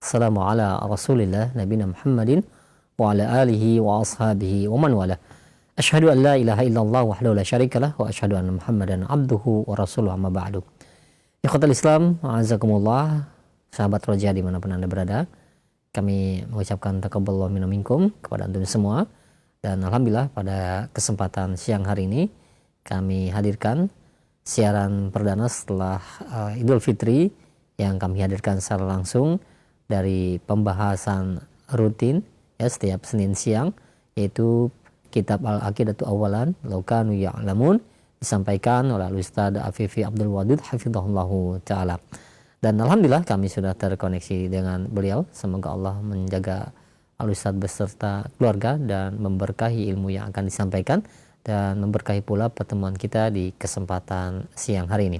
Assalamu ala rasulillah nabina Muhammadin wa ala alihi wa ashabihi wa man wala. Ashhadu an la ilaha illallah wahdahu la syarikalah wa ashhadu anna Muhammadan abduhu wa rasuluhu amma ba'du. Ikhwatal Islam, a'azakumullah, sahabat roja dimanapun Anda berada. Kami mengucapkan taqabbalallahu minna minkum kepada antum semua. Dan alhamdulillah pada kesempatan siang hari ini kami hadirkan siaran perdana setelah Idul Fitri yang kami hadirkan secara langsung dari pembahasan rutin ya setiap Senin siang, yaitu kitab Al-Aqidatu Awalan Law Kanu Ya'lamun, disampaikan oleh Ustaz Afifi Abdul Wadud hafizahullahu taala. Dan alhamdulillah kami sudah terkoneksi dengan beliau. Semoga Allah menjaga Al-Ustaz beserta keluarga dan memberkahi ilmu yang akan disampaikan dan memberkahi pula pertemuan kita di kesempatan siang hari ini.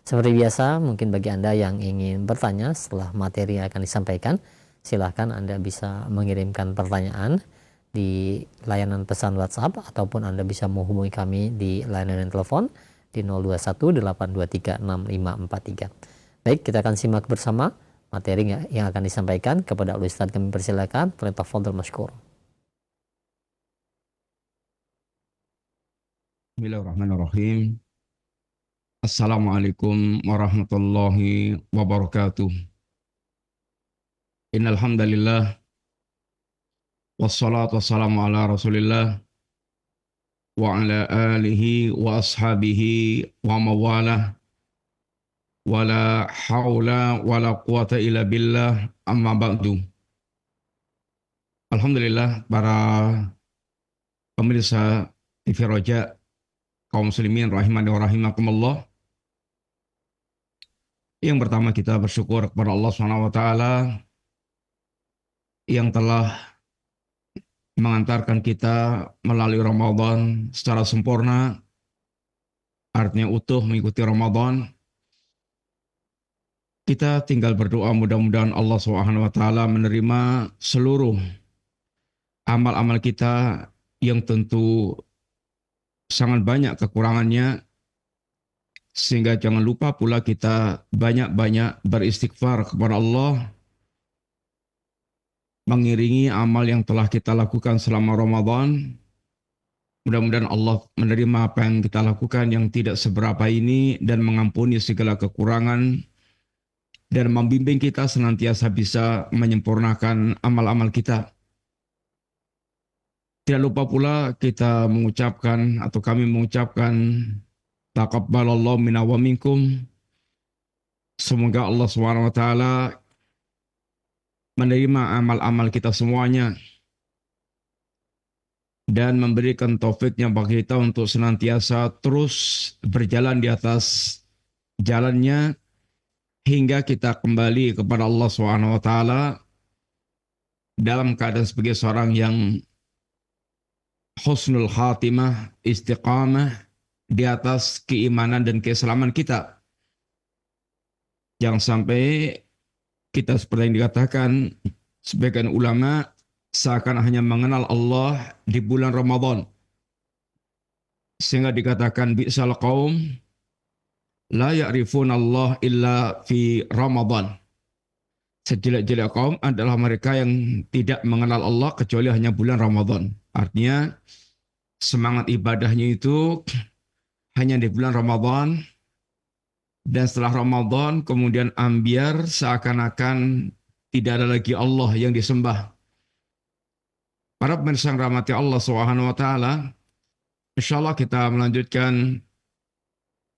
Seperti biasa, mungkin bagi Anda yang ingin bertanya setelah materi yang akan disampaikan, silahkan Anda bisa mengirimkan pertanyaan di layanan pesan WhatsApp ataupun Anda bisa menghubungi kami di layanan telepon di 021-823-6543. Baik, kita akan simak bersama materi yang akan disampaikan. Kepada Ustaz kami persilakan, tafadhol masykur. Bismillahirrahmanirrahim. Assalamualaikum warahmatullahi wabarakatuh. Innal hamdalillah wassalatu wassalamu ala Rasulillah wa ala alihi wa ashabihi wa mawalah wala haula wala quwata illa billah amma ba'du. Alhamdulillah para pemirsa TV Roja kaum muslimin rahimani wa rahimakumullah. Yang pertama kita bersyukur kepada Allah SWT yang telah mengantarkan kita melalui Ramadan secara sempurna, artinya utuh mengikuti Ramadan. Kita tinggal berdoa mudah-mudahan Allah SWT menerima seluruh amal-amal kita yang tentu sangat banyak kekurangannya, sehingga jangan lupa pula kita banyak-banyak beristighfar kepada Allah, mengiringi amal yang telah kita lakukan selama Ramadan. Mudah-mudahan Allah menerima apa yang kita lakukan yang tidak seberapa ini dan mengampuni segala kekurangan dan membimbing kita senantiasa bisa menyempurnakan amal-amal kita. Tidak lupa pula kita mengucapkan atau kami mengucapkan taqabbalallahu minna wa minkum. Semoga Allah SWT menerima amal-amal kita semuanya dan memberikan taufiknya bagi kita untuk senantiasa terus berjalan di atas jalannya hingga kita kembali kepada Allah SWT dalam keadaan sebagai seorang yang husnul khatimah, istiqamah di atas keimanan dan keislaman kita. Jangan sampai kita seperti yang dikatakan sebagian ulama seakan hanya mengenal Allah di bulan Ramadan, sehingga dikatakan bi'sal qaum la ya'rifun Allah illa fi Ramadan. Sejelek-jelek kaum adalah mereka yang tidak mengenal Allah kecuali hanya bulan Ramadan. Artinya semangat ibadahnya itu hanya di bulan Ramadan, dan setelah Ramadan kemudian ambiar seakan-akan tidak ada lagi Allah yang disembah. Para pemirsa yang rahmati Allah SWT, insyaallah kita melanjutkan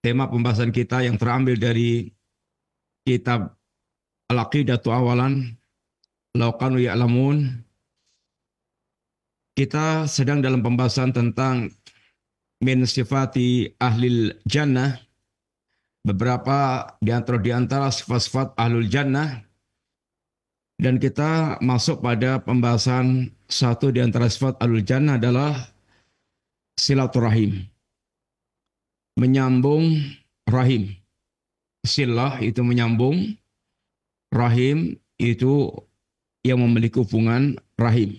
tema pembahasan kita yang terambil dari kitab Al-Aqidatu Awalan Law Kanu Ya'lamun. Kita sedang dalam pembahasan tentang min sifati ahlil jannah, beberapa di antara sifat-sifat ahlul jannah, dan kita masuk pada pembahasan satu di antara sifat ahlul jannah adalah silaturahim, menyambung rahim. Silah itu menyambung, rahim itu yang memiliki hubungan rahim.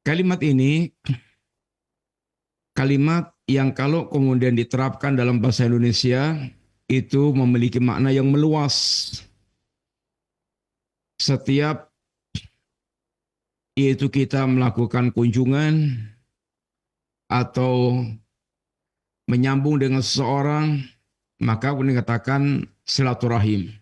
Kalimat ini kalimat yang kalau kemudian diterapkan dalam bahasa Indonesia itu memiliki makna yang meluas. setiap yaitu kita melakukan kunjungan atau menyambung dengan seseorang, maka dikatakan silaturahim.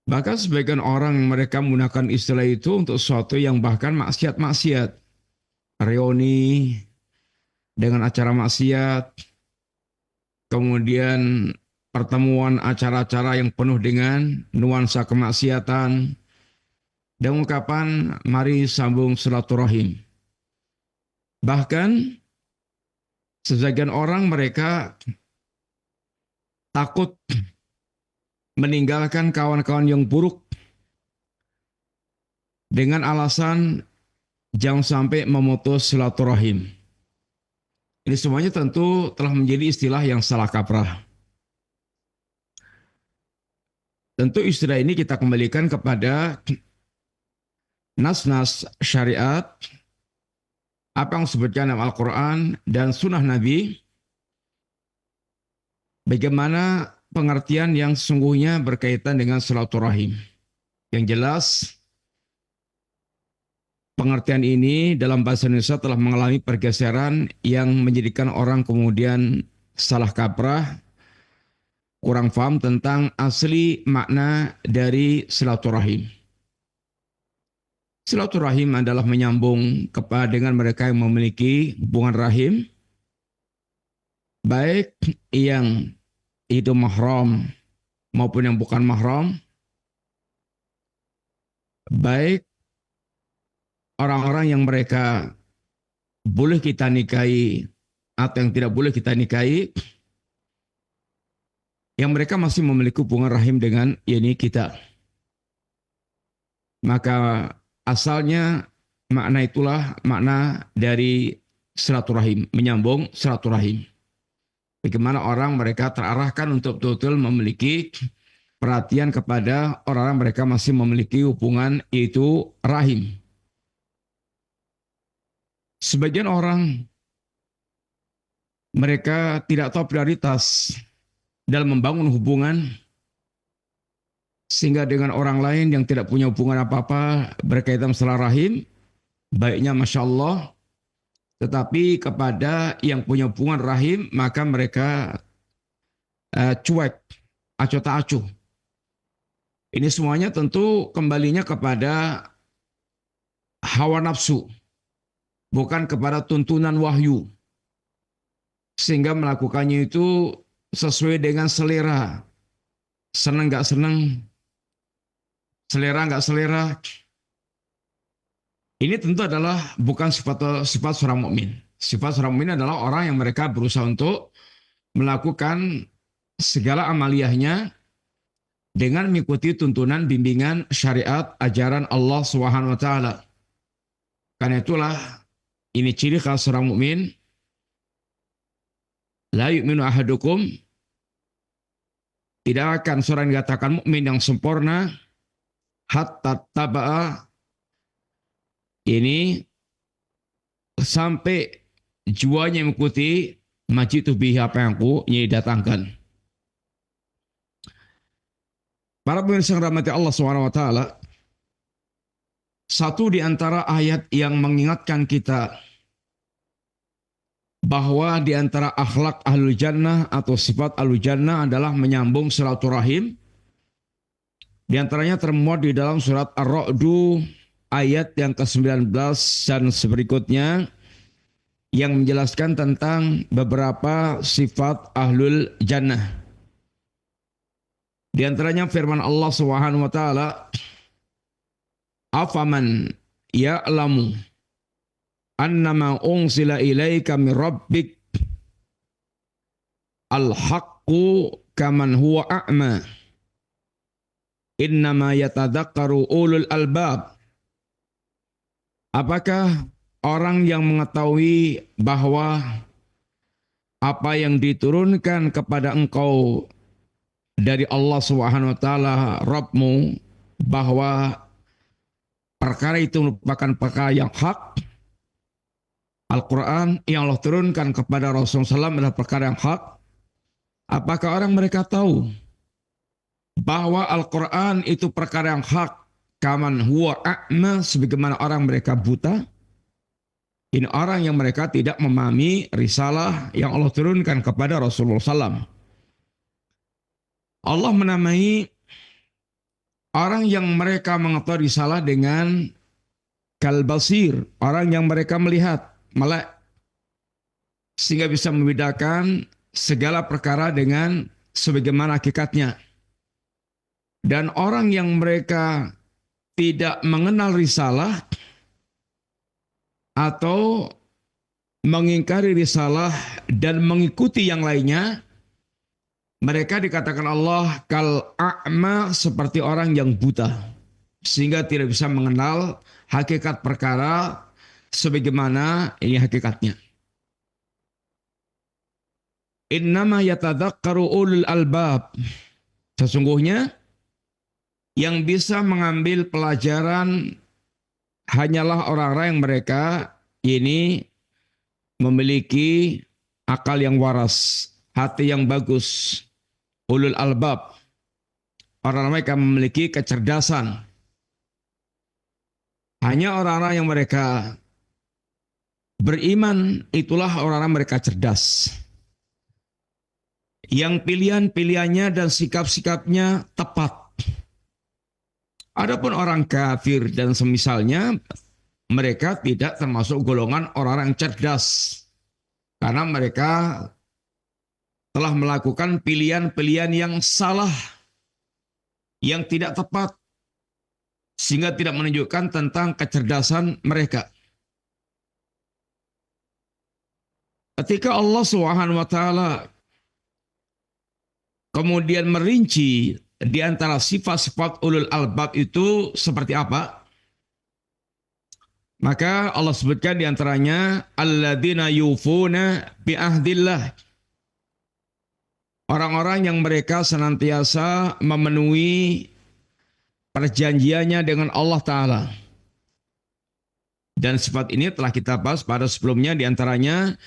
Bahkan sebagian orang mereka menggunakan istilah itu untuk sesuatu yang bahkan maksiat-maksiat. Reuni dengan acara maksiat, kemudian pertemuan acara-acara yang penuh dengan nuansa kemaksiatan, dan ungkapan mari sambung silaturahim. Bahkan sebagian orang mereka takut meninggalkan kawan-kawan yang buruk dengan alasan jangan sampai memutus silaturahim. Ini semuanya tentu telah menjadi istilah yang salah kaprah. Tentu istilah ini kita kembalikan kepada nas-nas syariat, apa yang disebutkan dalam Al-Quran dan Sunnah Nabi, bagaimana pengertian yang sesungguhnya berkaitan dengan silaturahim. Yang jelas, pengertian ini dalam bahasa Indonesia telah mengalami pergeseran yang menjadikan orang kemudian salah kaprah, kurang paham tentang asli makna dari silaturahim. Silaturahim adalah menyambung kepada dengan mereka yang memiliki hubungan rahim, baik yang itu mahram maupun yang bukan mahram, baik orang-orang yang mereka boleh kita nikahi atau yang tidak boleh kita nikahi, yang mereka masih memiliki hubungan rahim dengan ini kita. Maka asalnya makna itulah makna dari silaturahim, menyambung silaturahim. Bagaimana orang mereka terarahkan untuk betul-betul memiliki perhatian kepada orang-orang mereka masih memiliki hubungan itu rahim. Sebagian orang mereka tidak tahu prioritas dalam membangun hubungan, sehingga dengan orang lain yang tidak punya hubungan apa-apa berkaitan masalah rahim, baiknya Masya Allah, tetapi kepada yang punya hubungan rahim, maka mereka cuek, acuh tak acuh. Ini semuanya tentu kembalinya kepada hawa nafsu, bukan kepada tuntunan wahyu. Sehingga melakukannya itu sesuai dengan selera. Senang gak senang, selera nggak selera, ini tentu adalah bukan sifat seorang mukmin. Sifat seorang mukmin adalah orang yang mereka berusaha untuk melakukan segala amaliyahnya dengan mengikuti tuntunan bimbingan syariat ajaran Allah Subhanahu wa taala. Karena itulah ini ciri khas seorang mukmin. La yu'minu ahadukum, tidak akan seorang dikatakan mukmin yang sempurna hatta taba'a, ini sampai jiwanya mengikuti majitu bihi, apa yang aku datangkan. Para pemirsa yang rahmati Allah SWT, satu di antara ayat yang mengingatkan kita bahwa di antara akhlak ahlul jannah atau sifat ahlul jannah adalah menyambung silaturahim. Di antaranya termuat di dalam surat Ar-Ra'du ayat yang ke-19 dan berikutnya yang menjelaskan tentang beberapa sifat ahlul jannah. Di antaranya firman Allah Subhanahu wa taala, "Afaman ya'lamu annama unzila ilaika min rabbik al-haqqu kaman huwa a'ma. Innama yatadzakkaru ulul albab." Apakah orang yang mengetahui bahwa apa yang diturunkan kepada engkau dari Allah Subhanahu wa taala Rabbmu, bahwa perkara itu merupakan perkara yang hak. Al-Quran yang Allah turunkan kepada Rasulullah SAW adalah perkara yang hak. Apakah orang mereka tahu bahwa Al-Quran itu perkara yang hak, kaman huwa a'ma, sebagaimana orang mereka buta. Ini orang yang mereka tidak memahami risalah yang Allah turunkan kepada Rasulullah SAW. Allah menamai orang yang mereka mengetahui risalah dengan kalbasir, orang yang mereka melihat, melek, sehingga bisa membedakan segala perkara dengan sebagaimana hakikatnya. Dan orang yang mereka tidak mengenal risalah atau mengingkari risalah dan mengikuti yang lainnya, mereka dikatakan Allah kal a'ma, seperti orang yang buta, sehingga tidak bisa mengenal hakikat perkara sebagaimana ini hakikatnya. Innama yatadzakkaru ulul albab, sesungguhnya yang bisa mengambil pelajaran hanyalah orang-orang yang mereka ini memiliki akal yang waras, hati yang bagus, ulul albab, orang mereka memiliki kecerdasan. Hanya orang-orang yang mereka beriman, itulah orang-orang mereka cerdas, yang pilihan-pilihannya dan sikap-sikapnya tepat. Adapun orang kafir dan semisalnya, mereka tidak termasuk golongan orang-orang cerdas, karena mereka telah melakukan pilihan-pilihan yang salah, yang tidak tepat, sehingga tidak menunjukkan tentang kecerdasan mereka. Ketika Allah SWT kemudian merinci di antara sifat-sifat ulul albab itu seperti apa, maka Allah sebutkan di antaranya alladzina yufuna bi ahdillah, orang-orang yang mereka senantiasa memenuhi perjanjiannya dengan Allah Ta'ala. Dan sifat ini telah kita bahas pada sebelumnya, di antaranya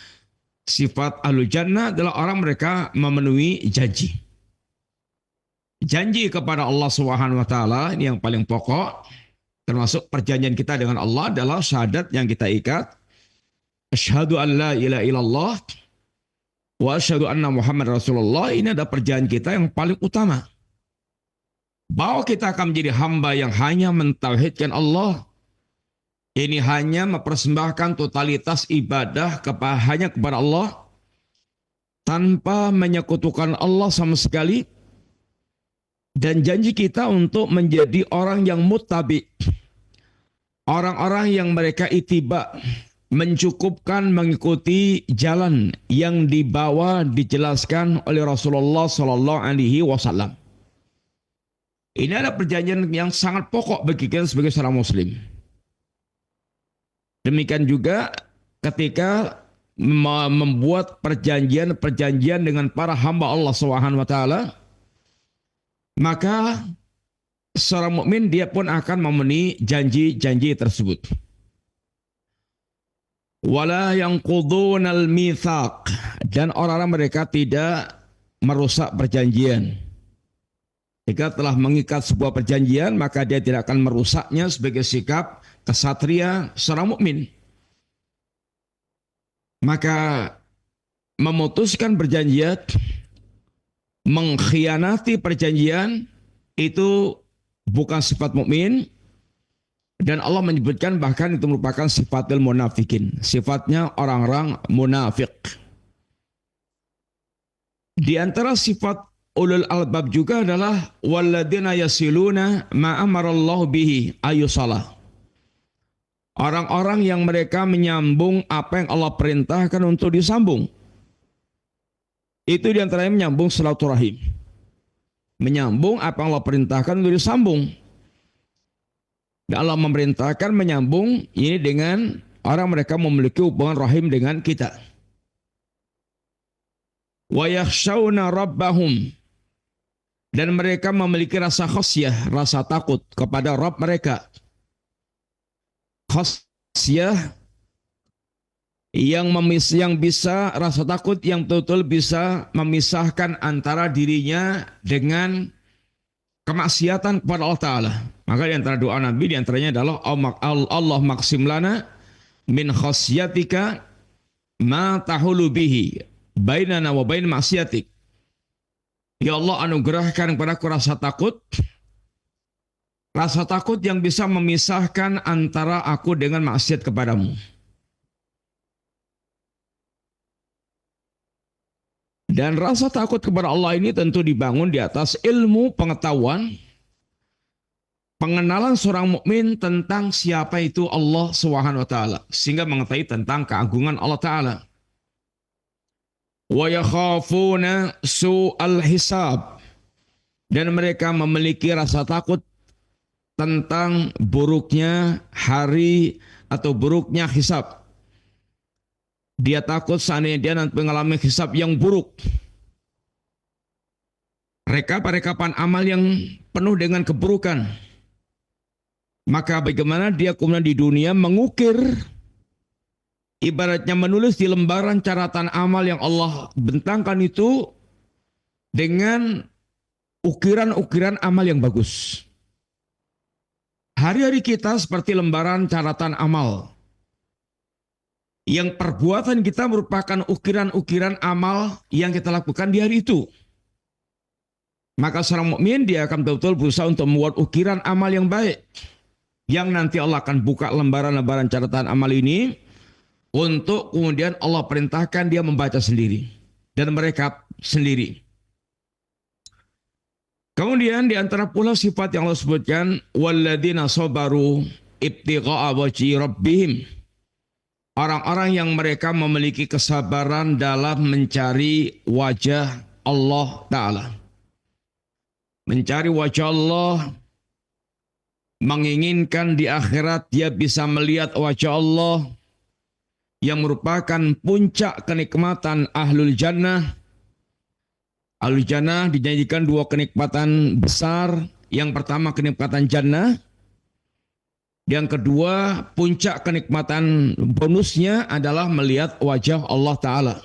sifat ahlul jannah adalah orang mereka memenuhi janji. Janji kepada Allah Subhanahu wa taala ini yang paling pokok, termasuk perjanjian kita dengan Allah adalah syahadat yang kita ikat. Asyhadu an la ilaha illallah wa asyhadu anna Muhammad Rasulullah. Ini adalah perjanjian kita yang paling utama, bahwa kita akan menjadi hamba yang hanya mentauhidkan Allah. Ini hanya mempersembahkan totalitas ibadah hanya kepada Allah, tanpa menyekutukan Allah sama sekali. Dan janji kita untuk menjadi orang yang muttabi, orang-orang yang mereka ittiba, mencukupkan mengikuti jalan yang dibawa, dijelaskan oleh Rasulullah Sallallahu Alaihi Wasallam. Ini adalah perjanjian yang sangat pokok bagi kita sebagai seorang muslim. Demikian juga ketika membuat perjanjian dengan para hamba Allah Subhanahu wa taala, maka seorang mukmin dia pun akan memenuhi janji-janji tersebut. Wala yanqudunal mitsaq, dan orang-orang mereka tidak merusak perjanjian. Jika telah mengikat sebuah perjanjian, maka dia tidak akan merusaknya sebagai sikap kesatria seorang mukmin. Maka memutuskan perjanjian, mengkhianati perjanjian itu bukan sifat mukmin, dan Allah menyebutkan bahkan itu merupakan sifatul munafikin, sifatnya orang-orang munafik. Di antara sifat ulul albab juga adalah walladzina yasiluna ma amarallahu bihi ayusalah, orang-orang yang mereka menyambung apa yang Allah perintahkan untuk disambung. Itu diantaranya menyambung silaturahim, menyambung apa yang Allah perintahkan untuk disambung. Dan Allah memerintahkan menyambung ini dengan orang mereka memiliki hubungan rahim dengan kita. Wa yakhshawna rabbahum, dan mereka memiliki rasa khasyah, rasa takut kepada Rabb mereka. Khasyah yang bisa, rasa takut yang betul-betul bisa memisahkan antara dirinya dengan kemaksiatan kepada Allah Ta'ala. Maka di antara doa Nabi di antaranya adalah Allah maksim lana min khasyatika ma tahulu bihi bainana wa bain maksiatik. Ya Allah, anugerahkan kepadaku rasa takut yang bisa memisahkan antara aku dengan maksiat kepadamu. Dan rasa takut kepada Allah ini tentu dibangun di atas ilmu pengetahuan, pengenalan seorang mukmin tentang siapa itu Allah Subhanahu wa taala, sehingga mengetahui tentang keagungan Allah taala. Wa yakhafuna su'al hisab, dan mereka memiliki rasa takut tentang buruknya hari atau buruknya hisab. Dia takut seandainya dia nanti mengalami hisab yang buruk. Rekapan amal yang penuh dengan keburukan. Maka bagaimana dia kemudian di dunia mengukir, ibaratnya menulis di lembaran catatan amal yang Allah bentangkan itu dengan ukiran-ukiran amal yang bagus. Hari-hari kita seperti lembaran catatan amal, yang perbuatan kita merupakan ukiran-ukiran amal yang kita lakukan di hari itu. Maka seorang mukmin dia akan betul-betul berusaha untuk membuat ukiran amal yang baik, yang nanti Allah akan buka lembaran-lembaran catatan amal ini untuk kemudian Allah perintahkan dia membaca sendiri dan merekap sendiri. Kemudian di antara pula sifat yang Allah sebutkan, walladzina sabaru ibtigha'a wajhi rabbihim, orang-orang yang mereka memiliki kesabaran dalam mencari wajah Allah Ta'ala. Mencari wajah Allah, menginginkan di akhirat dia bisa melihat wajah Allah, yang merupakan puncak kenikmatan ahlul jannah. Ahlul jannah dijanjikan dua kenikmatan besar. Yang pertama kenikmatan jannah. Yang kedua, puncak kenikmatan bonusnya adalah melihat wajah Allah Ta'ala.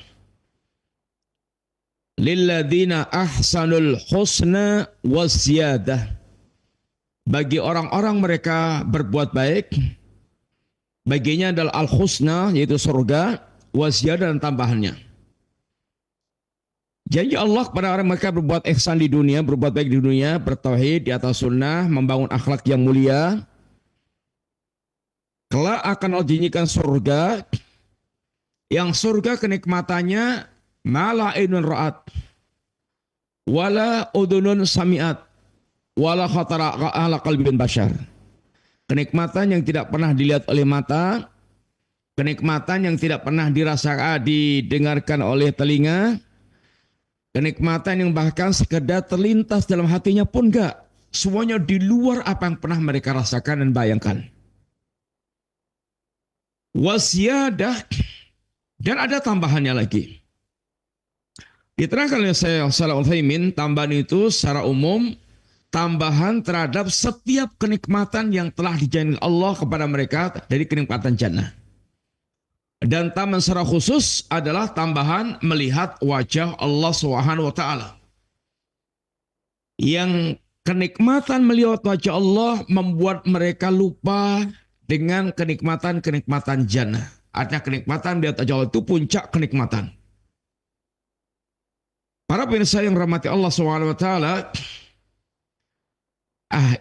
Lilladzina ahsanul husna wasziyadah. Bagi orang-orang mereka berbuat baik, baginya adalah al-husna, yaitu surga, wasziyadah dan tambahannya. Janji Allah kepada orang mereka berbuat ihsan di dunia, berbuat baik di dunia, bertauhid di atas sunnah, membangun akhlak yang mulia, kelak akan Allah janjikan surga, yang surga kenikmatannya mala ainun ra'at, wala udunun sami'at, wala khatara ala qalbin bashar. Kenikmatan yang tidak pernah dilihat oleh mata, kenikmatan yang tidak pernah dirasakan, didengarkan oleh telinga, kenikmatan yang bahkan sekedar terlintas dalam hatinya pun enggak. Semuanya di luar apa yang pernah mereka rasakan dan bayangkan. Wasyadah, dan ada tambahannya lagi. Diterangkan oleh Syekh Shalih Al-Utsaimin, tambahan itu secara umum tambahan terhadap setiap kenikmatan yang telah dijanjikan Allah kepada mereka dari kenikmatan jannah. Dan tambahan secara khusus adalah tambahan melihat wajah Allah Subhanahu wa taala. Yang kenikmatan melihat wajah Allah membuat mereka lupa dengan kenikmatan-kenikmatan jannah. Artinya kenikmatan di atas Allah itu puncak kenikmatan. Para pemirsa yang rahmati Allah SWT,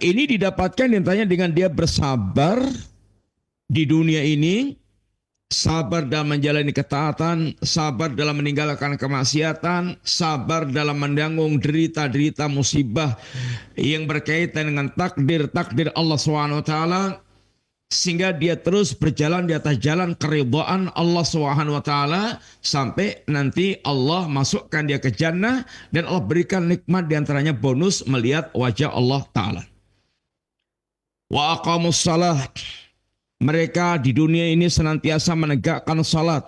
ini didapatkan ditanya dengan dia bersabar di dunia ini, sabar dalam menjalani ketaatan, sabar dalam meninggalkan kemaksiatan, sabar dalam menanggung derita-derita musibah yang berkaitan dengan takdir Allah SWT, sehingga dia terus berjalan di atas jalan keridhaan Allah SWT sampai nanti Allah masukkan dia ke jannah dan Allah berikan nikmat diantaranya bonus melihat wajah Allah Ta'ala. Wa aqamus salah, mereka di dunia ini senantiasa menegakkan salat.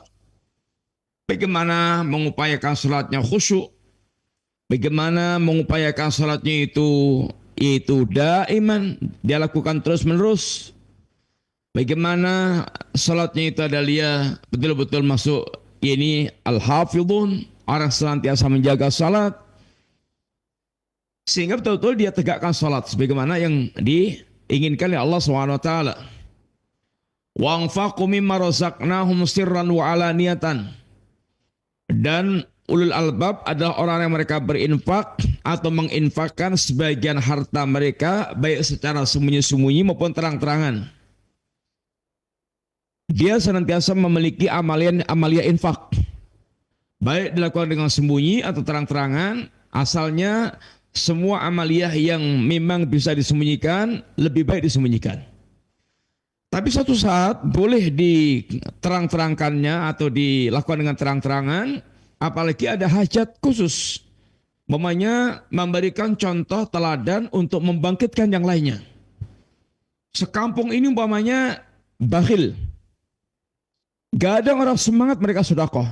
Bagaimana mengupayakan salatnya khusyuk, bagaimana mengupayakan salatnya itu daiman, dia lakukan terus menerus. Bagaimana salatnya itu adalah dia betul-betul masuk ini al-hafidhun, orang senantiasa menjaga salat. Sehingga betul-betul dia tegakkan salat sebagaimana yang diinginkan oleh Allah Subhanahu wa taala. Wa anfaqu mimma razaqnahum sirran wa alaniyatan. Dan ulul albab adalah orang yang mereka berinfak atau menginfakkan sebagian harta mereka baik secara sembunyi-sembunyi maupun terang-terangan. Dia senantiasa memiliki amalia infak. Baik dilakukan dengan sembunyi atau terang-terangan, asalnya semua amaliyah yang memang bisa disembunyikan, lebih baik disembunyikan. Tapi suatu saat boleh diterang-terangkannya atau dilakukan dengan terang-terangan, apalagi ada hajat khusus. Umpamanya memberikan contoh teladan untuk membangkitkan yang lainnya. Sekampung ini umpamanya bakhil. Gak ada orang semangat mereka sedekah.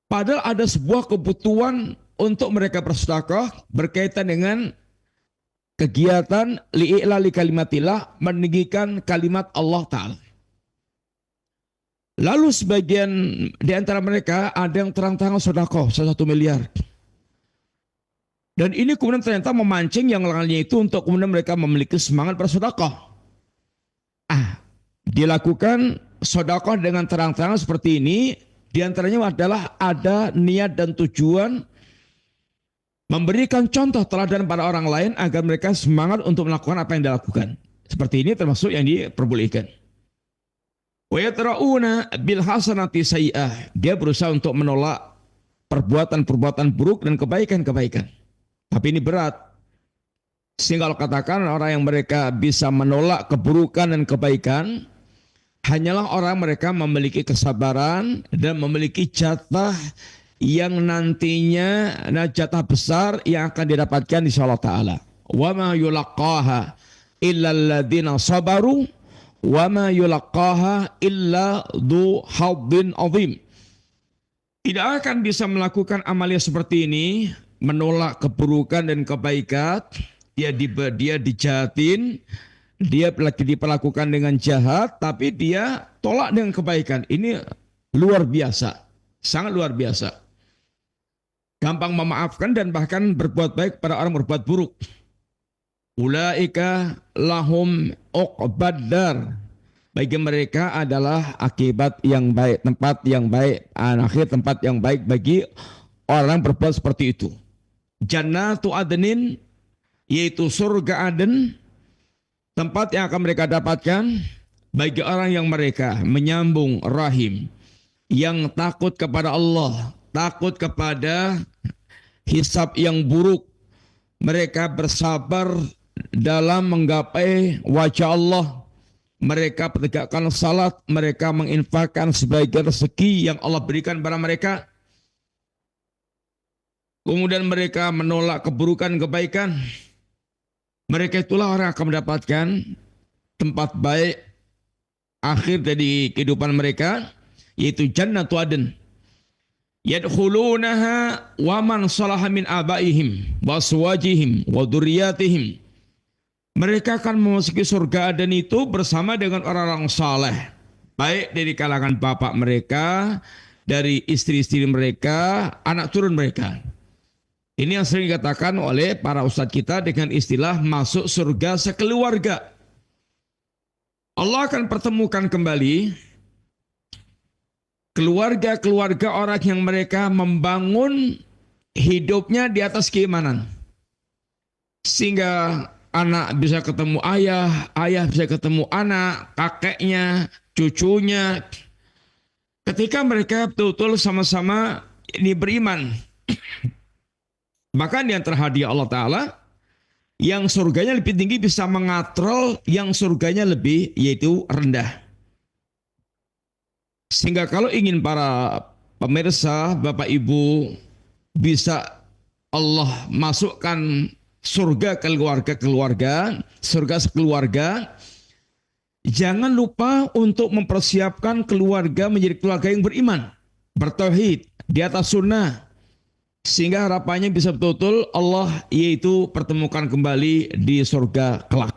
Padahal ada sebuah kebutuhan untuk mereka bersedekah berkaitan dengan kegiatan li'ilali kalimatillah, meninggikan kalimat Allah Ta'ala. Lalu sebagian di antara mereka ada yang terang-terangan sedekah 1 miliar. Dan ini kemudian ternyata memancing yang lainnya itu untuk kemudian mereka memiliki semangat bersedekah. Dilakukan sedekah dengan terang-terangan seperti ini, di antaranya adalah ada niat dan tujuan memberikan contoh teladan pada orang lain agar mereka semangat untuk melakukan apa yang dilakukan. Seperti ini termasuk yang diperbolehkan. Wa yatra'una bil hasanati sayyi'ah. Dia berusaha untuk menolak perbuatan-perbuatan buruk dan kebaikan-kebaikan. Tapi ini berat. Sehingga kalau katakan orang yang mereka bisa menolak keburukan dan kebaikan, hanyalah orang mereka memiliki kesabaran dan memiliki jatah yang nantinya jatah besar yang akan didapatkan insya Allah Ta'ala. Wa ma yulaqaha illa alladhina sabaru wa ma yulaqaha illa dhu haddin azim. Tidak akan bisa melakukan amalia seperti ini, menolak keburukan dan kebaikan, dia dijahatin, dia diperlakukan dengan jahat, tapi dia tolak dengan kebaikan. Ini luar biasa, sangat luar biasa. Gampang memaafkan dan bahkan berbuat baik pada orang berbuat buruk. Ulaika lahum uqbaddar. Bagi mereka adalah akibat yang baik, tempat yang baik, akhir tempat yang baik bagi orang berbuat seperti itu. Jannatu adnin, yaitu surga Aden, tempat yang akan mereka dapatkan bagi orang yang mereka menyambung rahim, yang takut kepada Allah, takut kepada hisab yang buruk. Mereka bersabar dalam menggapai wajah Allah. Mereka menegakkan salat, mereka menginfakkan sebagian rezeki yang Allah berikan kepada mereka. Kemudian mereka menolak keburukan kebaikan. Mereka itulah orang yang akan mendapatkan tempat baik akhir dari kehidupan mereka, yaitu Jannatu Adn. Yadkhulunaha wa man salaha min abaihim wa aswajihim wa dzurriyyatihim. Mereka akan memasuki surga Aden itu bersama dengan orang-orang saleh, baik dari kalangan bapak mereka, dari istri-istri mereka, anak turun mereka. Ini yang sering dikatakan oleh para ustadz kita dengan istilah masuk surga sekeluarga. Allah akan pertemukan kembali keluarga-keluarga orang yang mereka membangun hidupnya di atas keimanan. Sehingga anak bisa ketemu ayah, ayah bisa ketemu anak, kakeknya, cucunya. Ketika mereka betul-betul sama-sama ini beriman. Maka di antara hadiah Allah Ta'ala, yang surganya lebih tinggi bisa mengatrol yang surganya lebih yaitu rendah. Sehingga kalau ingin para pemirsa, Bapak Ibu, bisa Allah masukkan surga keluarga-keluarga, surga sekeluarga, jangan lupa untuk mempersiapkan keluarga menjadi keluarga yang beriman, bertauhid, di atas sunnah. Sehingga harapannya bisa betul-betul Allah yaitu pertemukan kembali di surga kelak.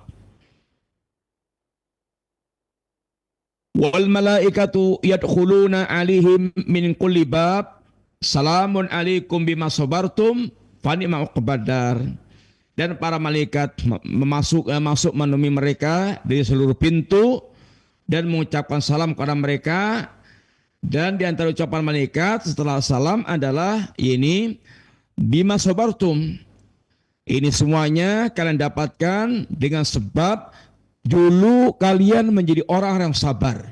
Wal malaikatu yadkhuluna alaihim min kulli bab. Salamun alaikum bima sabartum Fanima uqbadar. Dan para malaikat masuk menemui mereka dari seluruh pintu dan mengucapkan salam kepada mereka. Dan di antara ucapan malaikat setelah salam adalah ini bima sabartum. Ini semuanya kalian dapatkan dengan sebab dulu kalian menjadi orang yang sabar.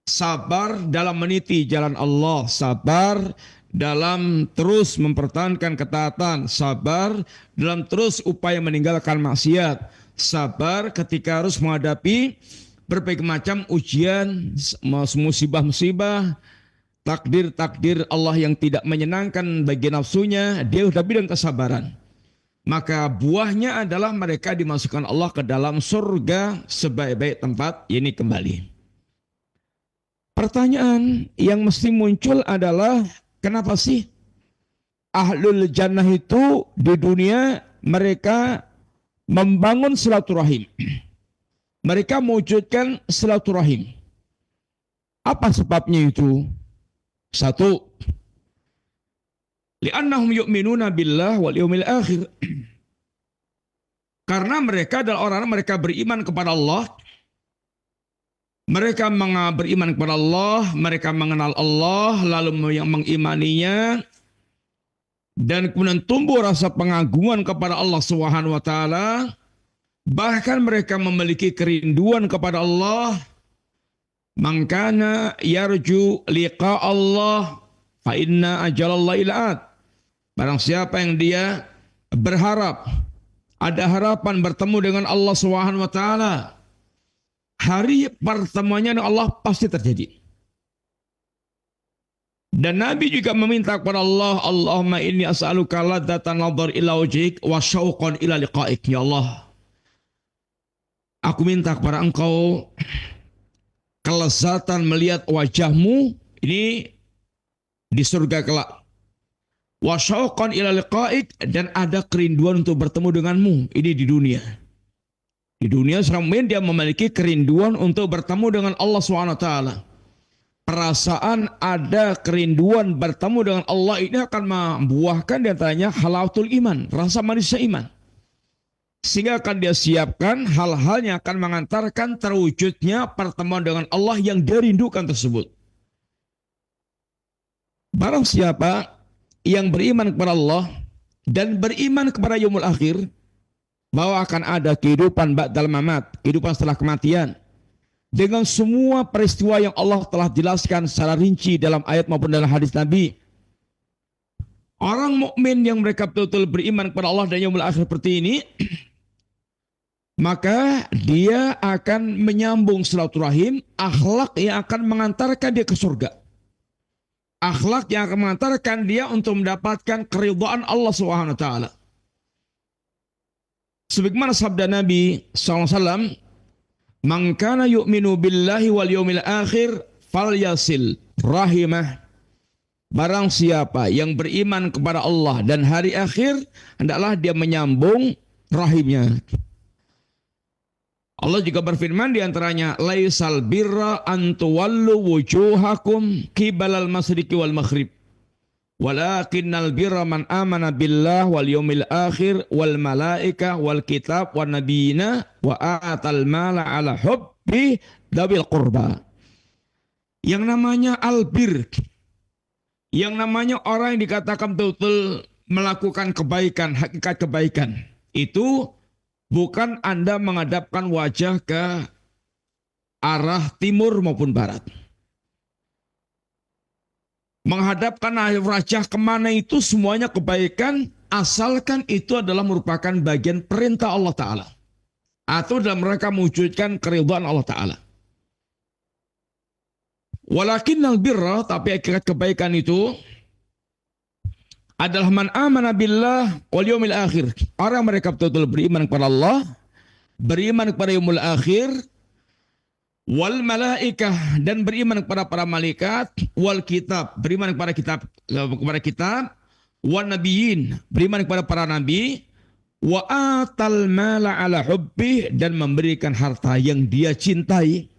Sabar dalam meniti jalan Allah, sabar dalam terus mempertahankan ketaatan, sabar dalam terus upaya meninggalkan maksiat, sabar ketika harus menghadapi berbagai macam ujian, musibah-musibah, takdir-takdir Allah yang tidak menyenangkan bagi nafsunya, dia sudah bilang kesabaran. Maka buahnya adalah mereka dimasukkan Allah ke dalam surga sebaik-baik tempat ini kembali. Pertanyaan yang mesti muncul adalah kenapa sih ahlul jannah itu di dunia mereka membangun silaturahim. Mereka mewujudkan silaturahim. Apa sebabnya itu? Satu, li'annahum yu'minuna billah wal yawmil akhir. Karena mereka adalah orang mereka beriman kepada Allah. Mereka beriman kepada Allah, mereka mengenal Allah, lalu yang mengimaninya, dan kemudian tumbuh rasa pengagungan kepada Allah Subhanahu wa taala. Bahkan mereka memiliki kerinduan kepada Allah. Man kana yarju liqa Allah fa inna ajalallah ila'at. Barang siapa yang dia berharap, ada harapan bertemu dengan Allah Subhanahu wa taala, hari pertemuannya dengan Allah pasti terjadi. Dan Nabi juga meminta kepada Allah, Allahumma inni as'aluka ladzatan nadhar ila wajhik wa syauqan ila liqa'ik. Ya Allah, aku minta kepada engkau kelezatan melihat wajahmu ini di surga kelak. Wa syauqan ila liqa'ik, dan ada kerinduan untuk bertemu denganmu ini di dunia. Di dunia seorang mukmin dia memiliki kerinduan untuk bertemu dengan Allah SWT. Perasaan ada kerinduan bertemu dengan Allah ini akan membuahkan di antaranya halawatul iman, rasa manisnya iman. Sehingga akan dia siapkan hal-hal yang akan mengantarkan terwujudnya pertemuan dengan Allah yang dia rindukan tersebut. Barang siapa yang beriman kepada Allah dan beriman kepada yaumul akhir, bahwa akan ada kehidupan ba'dal mamat, kehidupan setelah kematian, dengan semua peristiwa yang Allah telah jelaskan secara rinci dalam ayat maupun dalam hadis Nabi. Orang mukmin yang mereka betul-betul beriman kepada Allah dan yaumul akhir seperti ini, maka dia akan menyambung silaturahim, akhlak yang akan mengantarkan dia ke surga. Akhlak yang akan mengantarkan dia untuk mendapatkan keridhaan Allah Subhanahu wa taala. Sebagaimana sabda Nabi SAW, man kana yu'minu billahi wal yawmil akhir falyasil rahimah. Barang siapa yang beriman kepada Allah dan hari akhir, hendaklah dia menyambung rahimnya. Allah juga berfirman di antaranya, laisal birra an tuwallu wujuhakum qibalal masyriqi wal maghrib. Walakinnal birra man amana billah wal yawmil akhir wal malaika wal kitab wan nabiyina wa atal mala ala hubbi dawil qurba. Yang namanya albir, yang namanya orang yang dikatakan betul-betul melakukan kebaikan, hakikat kebaikan, itu bukan Anda menghadapkan wajah ke arah timur maupun barat. Menghadapkan wajah kemana itu semuanya kebaikan, asalkan itu adalah merupakan bagian perintah Allah Ta'ala. Atau dalam mereka mewujudkan keridhaan Allah Ta'ala. Walakinnal birra, tapi hakikat kebaikan itu adalah man amana billah wal yawmil akhir. Orang mereka betul-betul beriman kepada Allah, beriman kepada yaumul akhir, wal malaikah, dan beriman kepada para malaikat, wal kitab, beriman kepada kitab, wan nabiyyin, beriman kepada para nabi, wa atal mala ala hubbi, dan memberikan harta yang dia cintai,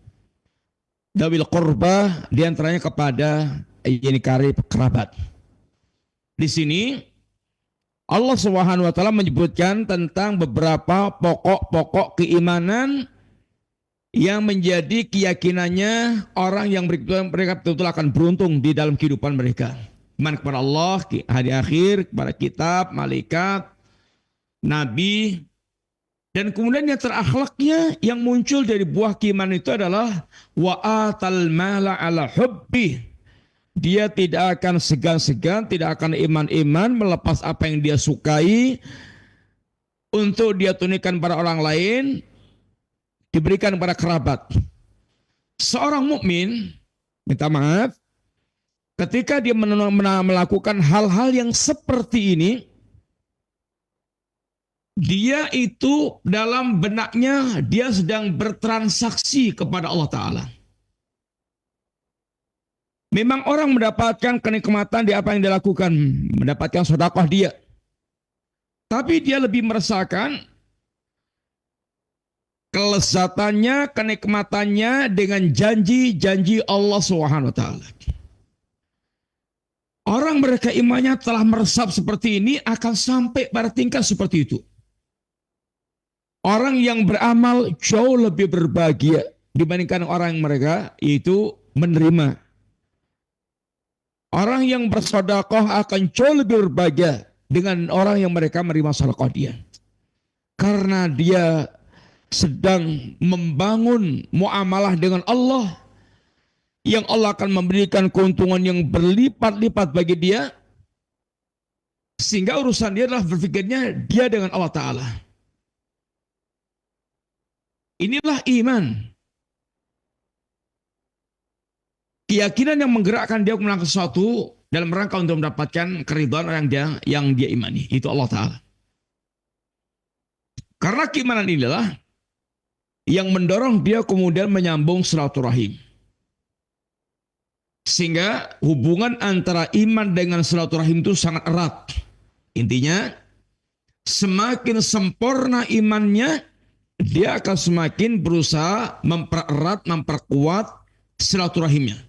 dawil qurba, diantaranya kepada ini karib kerabat. Di sini Allah Subhanahu wa taala menyebutkan tentang beberapa pokok-pokok keimanan yang menjadi keyakinannya orang yang mereka betul-betul akan beruntung di dalam kehidupan mereka. Iman kepada Allah, hari akhir, kepada kitab, malaikat, nabi, dan kemudian yang terakhlaknya yang muncul dari buah keimanan itu adalah wa atal mala ala hubbi. Dia tidak akan segan-segan, tidak akan iman-iman melepas apa yang dia sukai untuk dia tunaikan pada orang lain, diberikan kepada kerabat. Seorang mukmin, minta maaf, ketika dia melakukan hal-hal yang seperti ini, dia itu dalam benaknya dia sedang bertransaksi kepada Allah Ta'ala. Memang orang mendapatkan kenikmatan di apa yang dia lakukan, mendapatkan sedekah dia. Tapi dia lebih merasakan kelezatannya, kenikmatannya dengan janji-janji Allah Subhanahu wa taala. Orang mereka imannya telah meresap seperti ini akan sampai pada tingkat seperti itu. Orang yang beramal jauh lebih berbahagia dibandingkan orang mereka itu menerima. Orang yang bersedekah akan jauh lebih berbahagia dengan orang yang mereka menerima sedekah dia. Karena dia sedang membangun muamalah dengan Allah yang Allah akan memberikan keuntungan yang berlipat-lipat bagi dia, sehingga urusan dia adalah berpikirnya dia dengan Allah Ta'ala. Inilah iman. Keyakinan yang menggerakkan dia melakukan sesuatu dalam rangka untuk mendapatkan keridhaan yang dia imani. Itu Allah Ta'ala. Karena keimanan inilah yang mendorong dia kemudian menyambung silaturahim. Sehingga hubungan antara iman dengan silaturahim itu sangat erat. Intinya, semakin sempurna imannya, dia akan semakin berusaha mempererat, memperkuat silaturahimnya.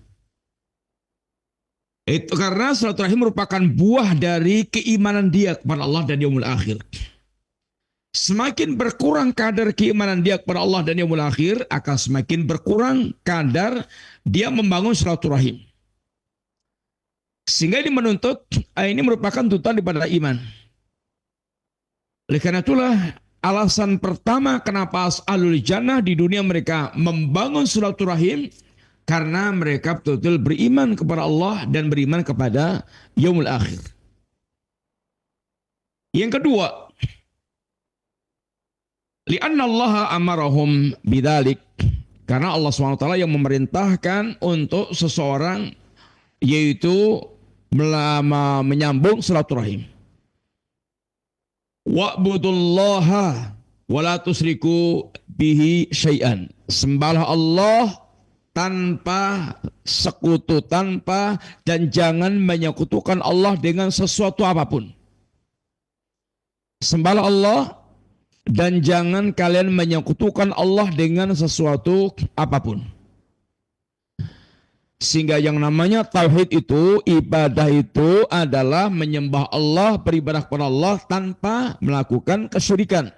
Itu karena silaturahim merupakan buah dari keimanan dia kepada Allah dan yaumul akhir. Semakin berkurang kadar keimanan dia kepada Allah dan yaumul akhir, akan semakin berkurang kadar dia membangun silaturahim. Sehingga ini menuntut, ini merupakan tuntutan daripada iman. Oleh karena itulah alasan pertama kenapa as'alul jannah di dunia mereka membangun silaturahim, karena mereka betul-betul beriman kepada Allah dan beriman kepada yaumul akhir. Yang kedua, li'anna Allah amarahum bidzalik, karena Allah SWT yang memerintahkan untuk seseorang yaitu menyambung silaturahim. Wa'budullaha wa la tusriku bihi syai'an. Sembahlah Allah tanpa sekutu, tanpa dan jangan menyekutukan Allah dengan sesuatu apapun. Sembahlah Allah dan jangan kalian menyekutukan Allah dengan sesuatu apapun. Sehingga yang namanya tauhid itu, ibadah itu adalah menyembah Allah, beribadah kepada Allah tanpa melakukan kesyirikan.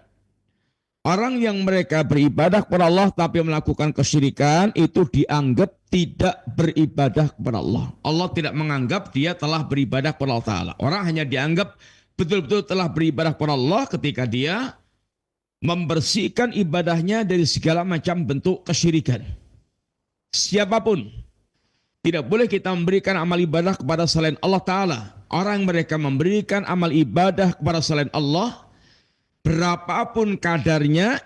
Orang yang mereka beribadah kepada Allah tapi melakukan kesyirikan itu dianggap tidak beribadah kepada Allah. Allah tidak menganggap dia telah beribadah kepada Allah Ta'ala. Orang hanya dianggap betul-betul telah beribadah kepada Allah ketika dia membersihkan ibadahnya dari segala macam bentuk kesyirikan. Siapapun, tidak boleh kita memberikan amal ibadah kepada selain Allah Ta'ala. Orang mereka memberikan amal ibadah kepada selain Allah, berapapun kadarnya,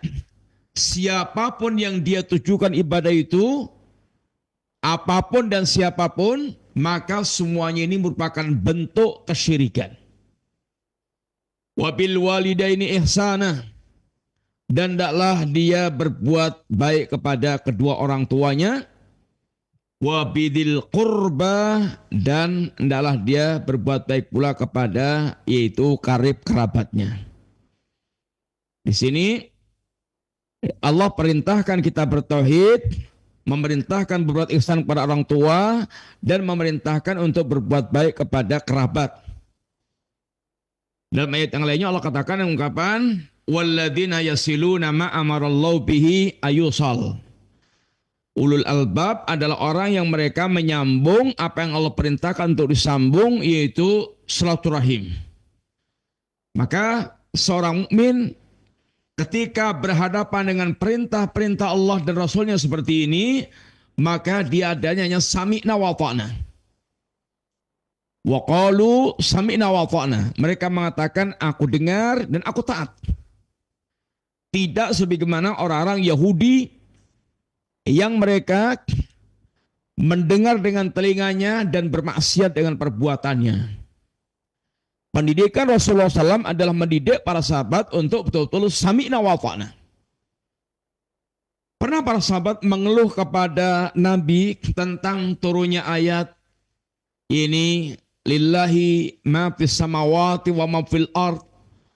siapapun yang dia tujukan ibadah itu, apapun dan siapapun, maka semuanya ini merupakan bentuk kesyirikan. Wabil walidaini ihsana, dan hendaklah dia berbuat baik kepada kedua orang tuanya. Wabidil qurba, dan hendaklah dia berbuat baik pula kepada yaitu karib kerabatnya. Di sini Allah perintahkan kita bertauhid, memerintahkan berbuat ihsan kepada orang tua, dan memerintahkan untuk berbuat baik kepada kerabat. Dalam ayat yang lainnya Allah katakan yang ungkapan walladzina yasiluna ma amarallahu bihi ayusal. Ulul albab adalah orang yang mereka menyambung apa yang Allah perintahkan untuk disambung, yaitu silaturahim. Maka seorang mukmin ketika berhadapan dengan perintah-perintah Allah dan Rasulnya seperti ini, maka dia adanya sami'na wa ta'na. Wa qalu sami'na wa ta'na. Mereka mengatakan aku dengar dan aku taat. Tidak sebagaimana orang-orang Yahudi yang mereka mendengar dengan telinganya dan bermaksiat dengan perbuatannya. Pendidikan Rasulullah SAW adalah mendidik para sahabat untuk betul-betul sami'na wa ta'na. Pernah para sahabat mengeluh kepada Nabi tentang turunnya ayat ini, lillahi ma fis samawati wa ma fil ard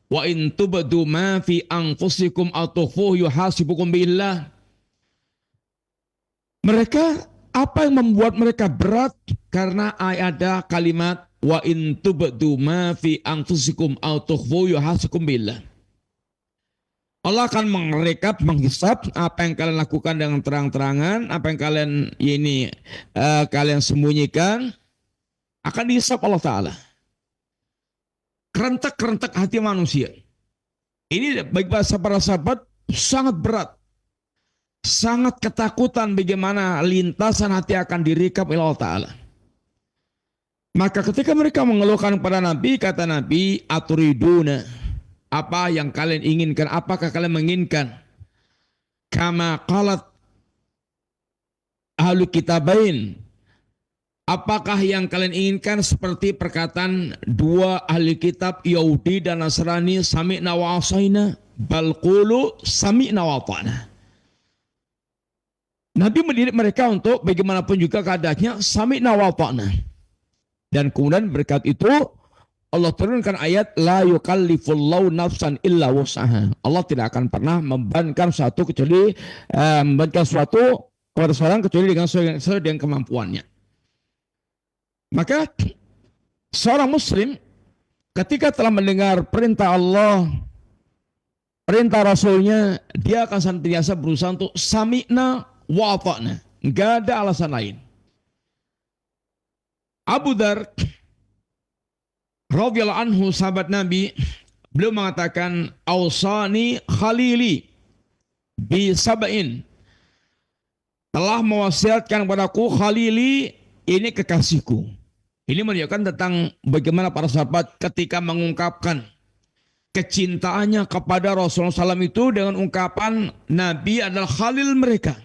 wa in tubdu ma fi anfusikum aw tukhfuhu yuhasibukum billah. Mereka, apa yang membuat mereka berat? Karena ada kalimat wa in tubdu ma fi anfusikum aw tukhfuhu yuhasibukum billah. Allah akan merekap, menghisap apa yang kalian lakukan dengan terang-terangan, apa yang kalian kalian sembunyikan akan dihisap Allah Ta'ala. Kerentak-kerentak hati manusia. Ini bagi para sahabat sangat berat. Sangat ketakutan bagaimana lintasan hati akan direkap oleh Allah Ta'ala. Maka ketika mereka mengeluhkan kepada Nabi, kata Nabi, aturiduna, apa yang kalian inginkan, apakah kalian menginginkan? Kama qalat ahlu kitabain, apakah yang kalian inginkan seperti perkataan dua ahli kitab Yahudi dan Nasrani, sami'na wa asaina, bal qulu sami'na wa ta'na. Nabi mendidik mereka untuk bagaimanapun juga keadaannya sami'na wa ta'na. Dan kemudian berkat itu Allah turunkan ayat la yukallifullahu nafsan illa wus'aha. Allah tidak akan pernah membebankan suatu kecuali membebankan suatu kepada seorang kecuali dengan sesuai dengan kemampuannya. Maka seorang muslim ketika telah mendengar perintah Allah, perintah Rasulnya, dia akan senantiasa berusaha untuk sami'na wa ata'na. Enggak ada alasan lain. Abu Dzar radhiyallahu anhu, sahabat Nabi, beliau mengatakan ausani khalili bi sab'in, telah mewasiatkan padaku khalili, ini kekasihku. Ini menunjukkan tentang bagaimana para sahabat ketika mengungkapkan kecintaannya kepada Rasulullah SAW itu dengan ungkapan Nabi adalah khalil mereka,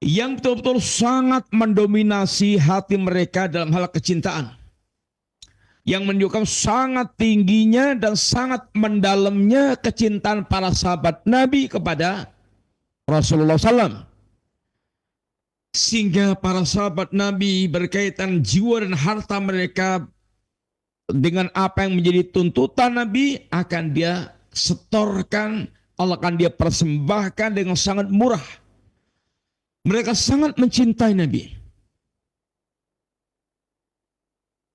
yang betul-betul sangat mendominasi hati mereka dalam hal kecintaan, yang menunjukkan sangat tingginya dan sangat mendalamnya kecintaan para sahabat Nabi kepada Rasulullah SAW. Sehingga para sahabat Nabi berkaitan jiwa dan harta mereka dengan apa yang menjadi tuntutan Nabi akan dia setorkan, Allah akan dia persembahkan dengan sangat murah. Mereka sangat mencintai Nabi.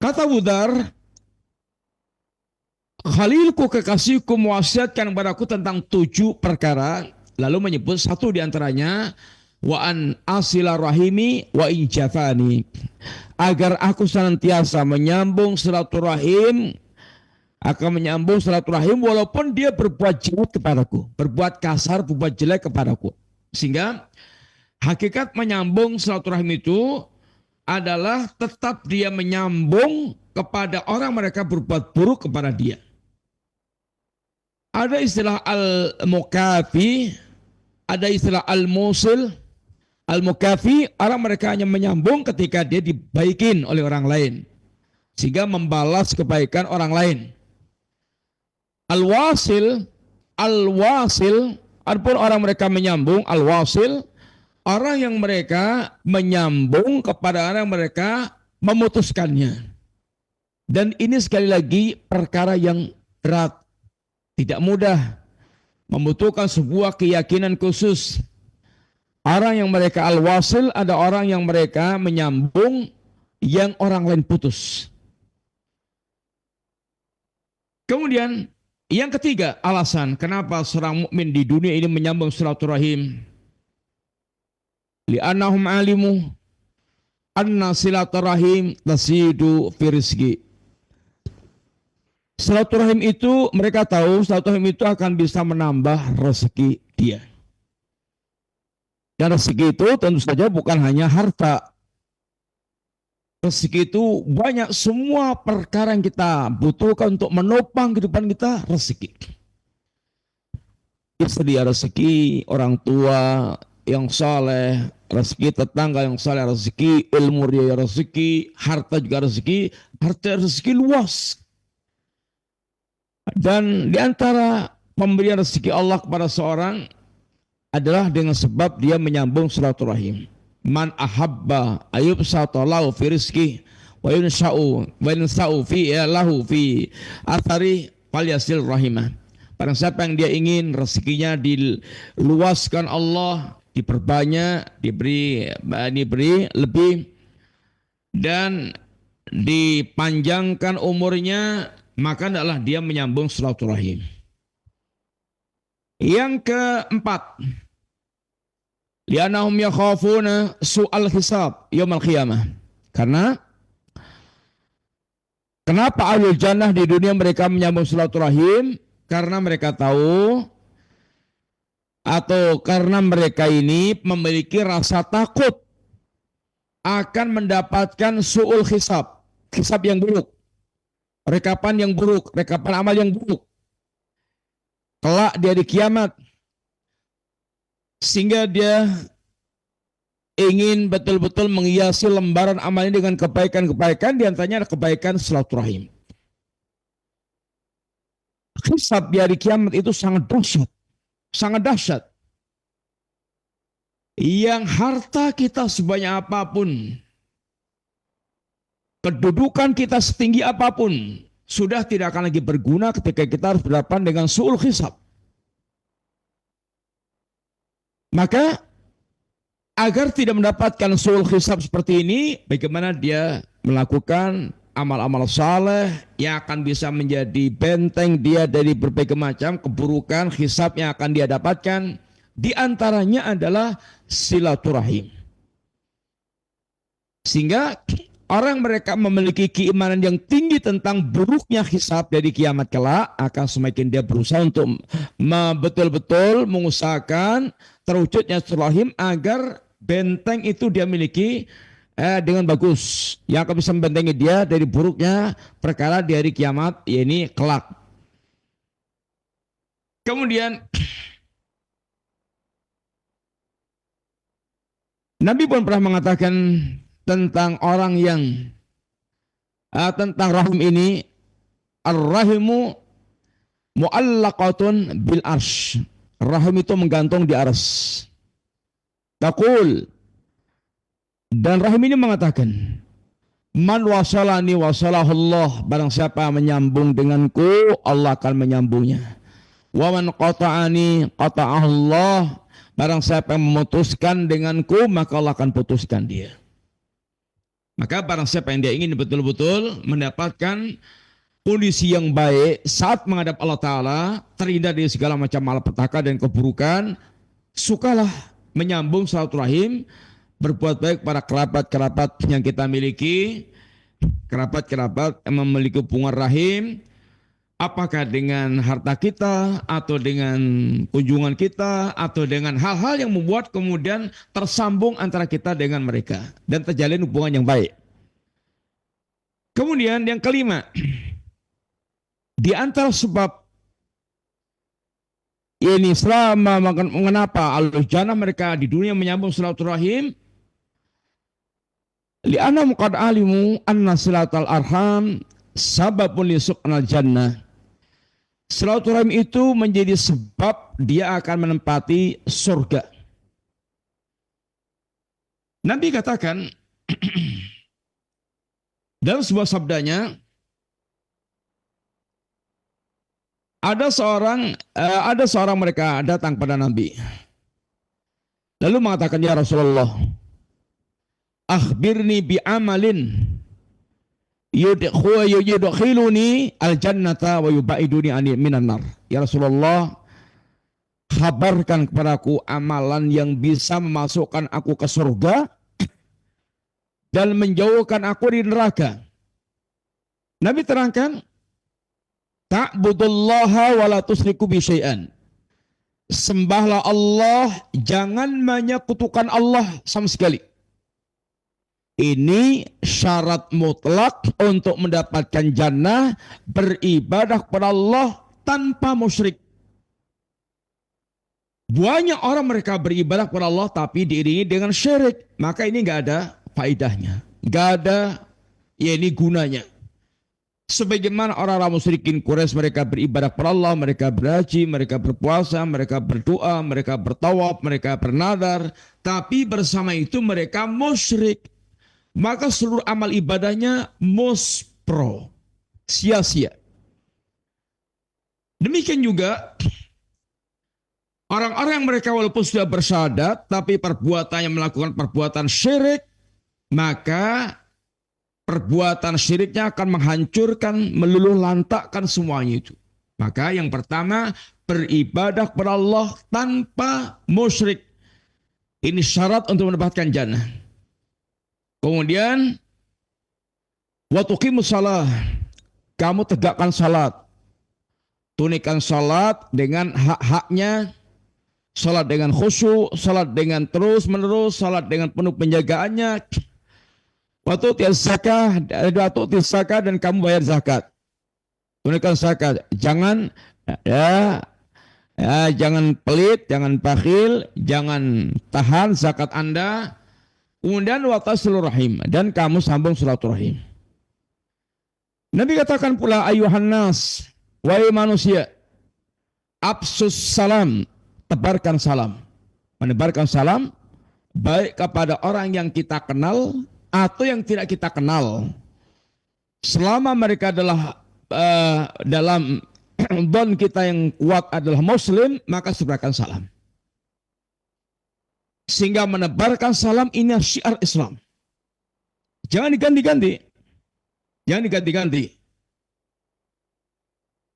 Kata Abu Dzar, Khalilku kekasihku mewasiatkan kepadaku tentang 7 perkara, lalu menyebut satu di antaranya wa an asila rahimi wa in jafani, agar aku senantiasa menyambung silaturahim, akan menyambung silaturahim walaupun dia berbuat jelek kepadaku, berbuat kasar, berbuat jelek kepadaku. Sehingga hakikat menyambung silaturahim itu adalah tetap dia menyambung kepada orang mereka berbuat buruk kepada dia. Ada istilah al-mukafi, ada istilah al-musil. Al-mukafi, orang mereka hanya menyambung ketika dia dibaikin oleh orang lain, sehingga membalas kebaikan orang lain. Al-wasil, adapun orang mereka menyambung, al-wasil, orang yang mereka menyambung kepada orang yang mereka memutuskannya. Dan ini sekali lagi perkara yang berat, tidak mudah, membutuhkan sebuah keyakinan khusus. Orang yang mereka al-wasil ada orang yang mereka menyambung yang orang lain putus. Kemudian yang ketiga, alasan kenapa seorang mukmin di dunia ini menyambung silaturahim. Li'annahum alimu anna silaturahim tasidu fi rizqi. Silaturahim itu mereka tahu silaturahim itu akan bisa menambah rezeki dia. Dan rezeki itu tentu saja bukan hanya harta. Rezeki itu banyak, semua perkara yang kita butuhkan untuk menopang kehidupan kita, rezeki. Sedia rezeki orang tua yang saleh, rezeki tetangga yang saleh, rezeki ilmu dia rezeki, harta juga rezeki, harta rezeki luas. Dan di antara pemberian rezeki Allah kepada seorang adalah dengan sebab dia menyambung silaturahim. Man ahabba ayub satalahu fi rizki wa yunsa'u fi lahu fi athari falyasil rahimah. Barang siapa yang dia ingin rezekinya diluaskan Allah, diperbanyak, diberi lebih dan dipanjangkan umurnya, maka adalah dia menyambung silaturahim. Yang keempat, li'annahum yakhafuna su'al hisab yaumil qiyamah. Karena kenapa ahlul jannah di dunia mereka menyambung silaturahim? Karena mereka tahu atau karena mereka ini memiliki rasa takut akan mendapatkan su'ul hisab, hisab yang buruk, rekapan yang buruk, rekapan amal yang buruk kelak dia di kiamat, sehingga dia ingin betul-betul menghiasi lembaran amal ini dengan kebaikan-kebaikan, diantaranya kebaikan silaturahim. Hisab di hari kiamat itu sangat dahsyat, sangat dahsyat. Yang harta kita sebanyak apapun, kedudukan kita setinggi apapun, sudah tidak akan lagi berguna ketika kita harus berhadapan dengan su'ul hisab. Maka agar tidak mendapatkan su'ul hisab seperti ini, bagaimana dia melakukan amal-amal saleh yang akan bisa menjadi benteng dia dari berbagai macam keburukan hisab yang akan dia dapatkan. Di antaranya adalah silaturahim. Sehingga orang mereka memiliki keimanan yang tinggi tentang buruknya hisab dari kiamat kelak, akan semakin dia berusaha untuk betul-betul mengusahakan terwujudnya silaturahim agar benteng itu dia miliki dengan bagus, yang akan bisa membentengi dia dari buruknya perkara di hari kiamat, yaitu kelak. Kemudian Nabi pun pernah mengatakan tentang orang yang tentang rahim ini, ar-rahimu mu'allaqatun bil arsh. Rahim itu menggantung di arsy. Taqul, dan rahim ini mengatakan, man wasalani wasalahullah, barang siapa menyambung denganku, Allah akan menyambungnya. Wa man qata'ani qata'ahullah, barang siapa yang memutuskan denganku, maka Allah akan putuskan dia. Maka barang siapa yang dia ingin betul-betul mendapatkan kondisi yang baik saat menghadap Allah Ta'ala, terhindar dari segala macam malapetaka dan keburukan, sukalah menyambung silaturahim, berbuat baik pada kerabat-kerabat yang kita miliki, kerabat-kerabat yang memiliki hubungan rahim, apakah dengan harta kita, atau dengan kunjungan kita, atau dengan hal-hal yang membuat kemudian tersambung antara kita dengan mereka, dan terjalin hubungan yang baik. Kemudian yang kelima, di antara sebab ini selama mengapa ahlul jannah mereka di dunia menyambung silaturahim, li'annahum qad alimu anna silatal arham sababun li suqnal jannah. Silaturahim itu menjadi sebab dia akan menempati surga. Nabi katakan dalam sebuah sabdanya, ada seorang mereka datang pada Nabi, lalu mengatakan, ya Rasulullah, akhbirni bi amalin yudkhiluni al-jannata wa yubaiduni minan nar. Ya Rasulullah, kabarkan kepadaku amalan yang bisa memasukkan aku ke surga dan menjauhkan aku dari neraka. Nabi terangkan, ta'budullaha wa la tusyriku bi syai'an. Sembahlah Allah, jangan menyekutukan Allah sama sekali. Ini syarat mutlak untuk mendapatkan jannah, beribadah kepada Allah tanpa musyrik. Banyak orang mereka beribadah kepada Allah tapi diiringi dengan syirik. Maka ini nggak ada faedahnya. Nggak ada ini gunanya. Sebagaimana orang-orang musyrikin Quraisy, mereka beribadah kepada Allah, mereka berhaji, mereka berpuasa, mereka berdoa, mereka bertawaf, mereka bernadar. Tapi bersama itu mereka musyrik. Maka seluruh amal ibadahnya muspro, sia-sia. Demikian juga orang-orang yang mereka walaupun sudah bersyahadat tapi perbuatannya melakukan perbuatan syirik, maka perbuatan syiriknya akan menghancurkan, meluluh lantakkan semuanya itu. Maka yang pertama, beribadah kepada Allah tanpa musyrik. Ini syarat untuk mendapatkan jannah. Kemudian wa tuqimus shalah, kamu tegakkan salat. Tunaikan salat dengan hak-haknya, salat dengan khusyuk, salat dengan terus-menerus, salat dengan penuh penjagaannya. Wa tu'tis zakah, dan kamu bayar zakat. Tunaikan zakat. Jangan jangan pelit, jangan bakhil, jangan tahan zakat Anda. Kemudian wa tasilur rahim, dan kamu sambung silaturahim. Nabi katakan pula, ayuhan nas, wahai manusia, absus salam, tebarkan salam. Menebarkan salam baik kepada orang yang kita kenal atau yang tidak kita kenal. Selama mereka adalah dalam don kita yang kuat adalah muslim, maka sebarkan salam. Sehingga menebarkan salam ini syiar Islam. Jangan diganti-ganti. Jangan diganti-ganti.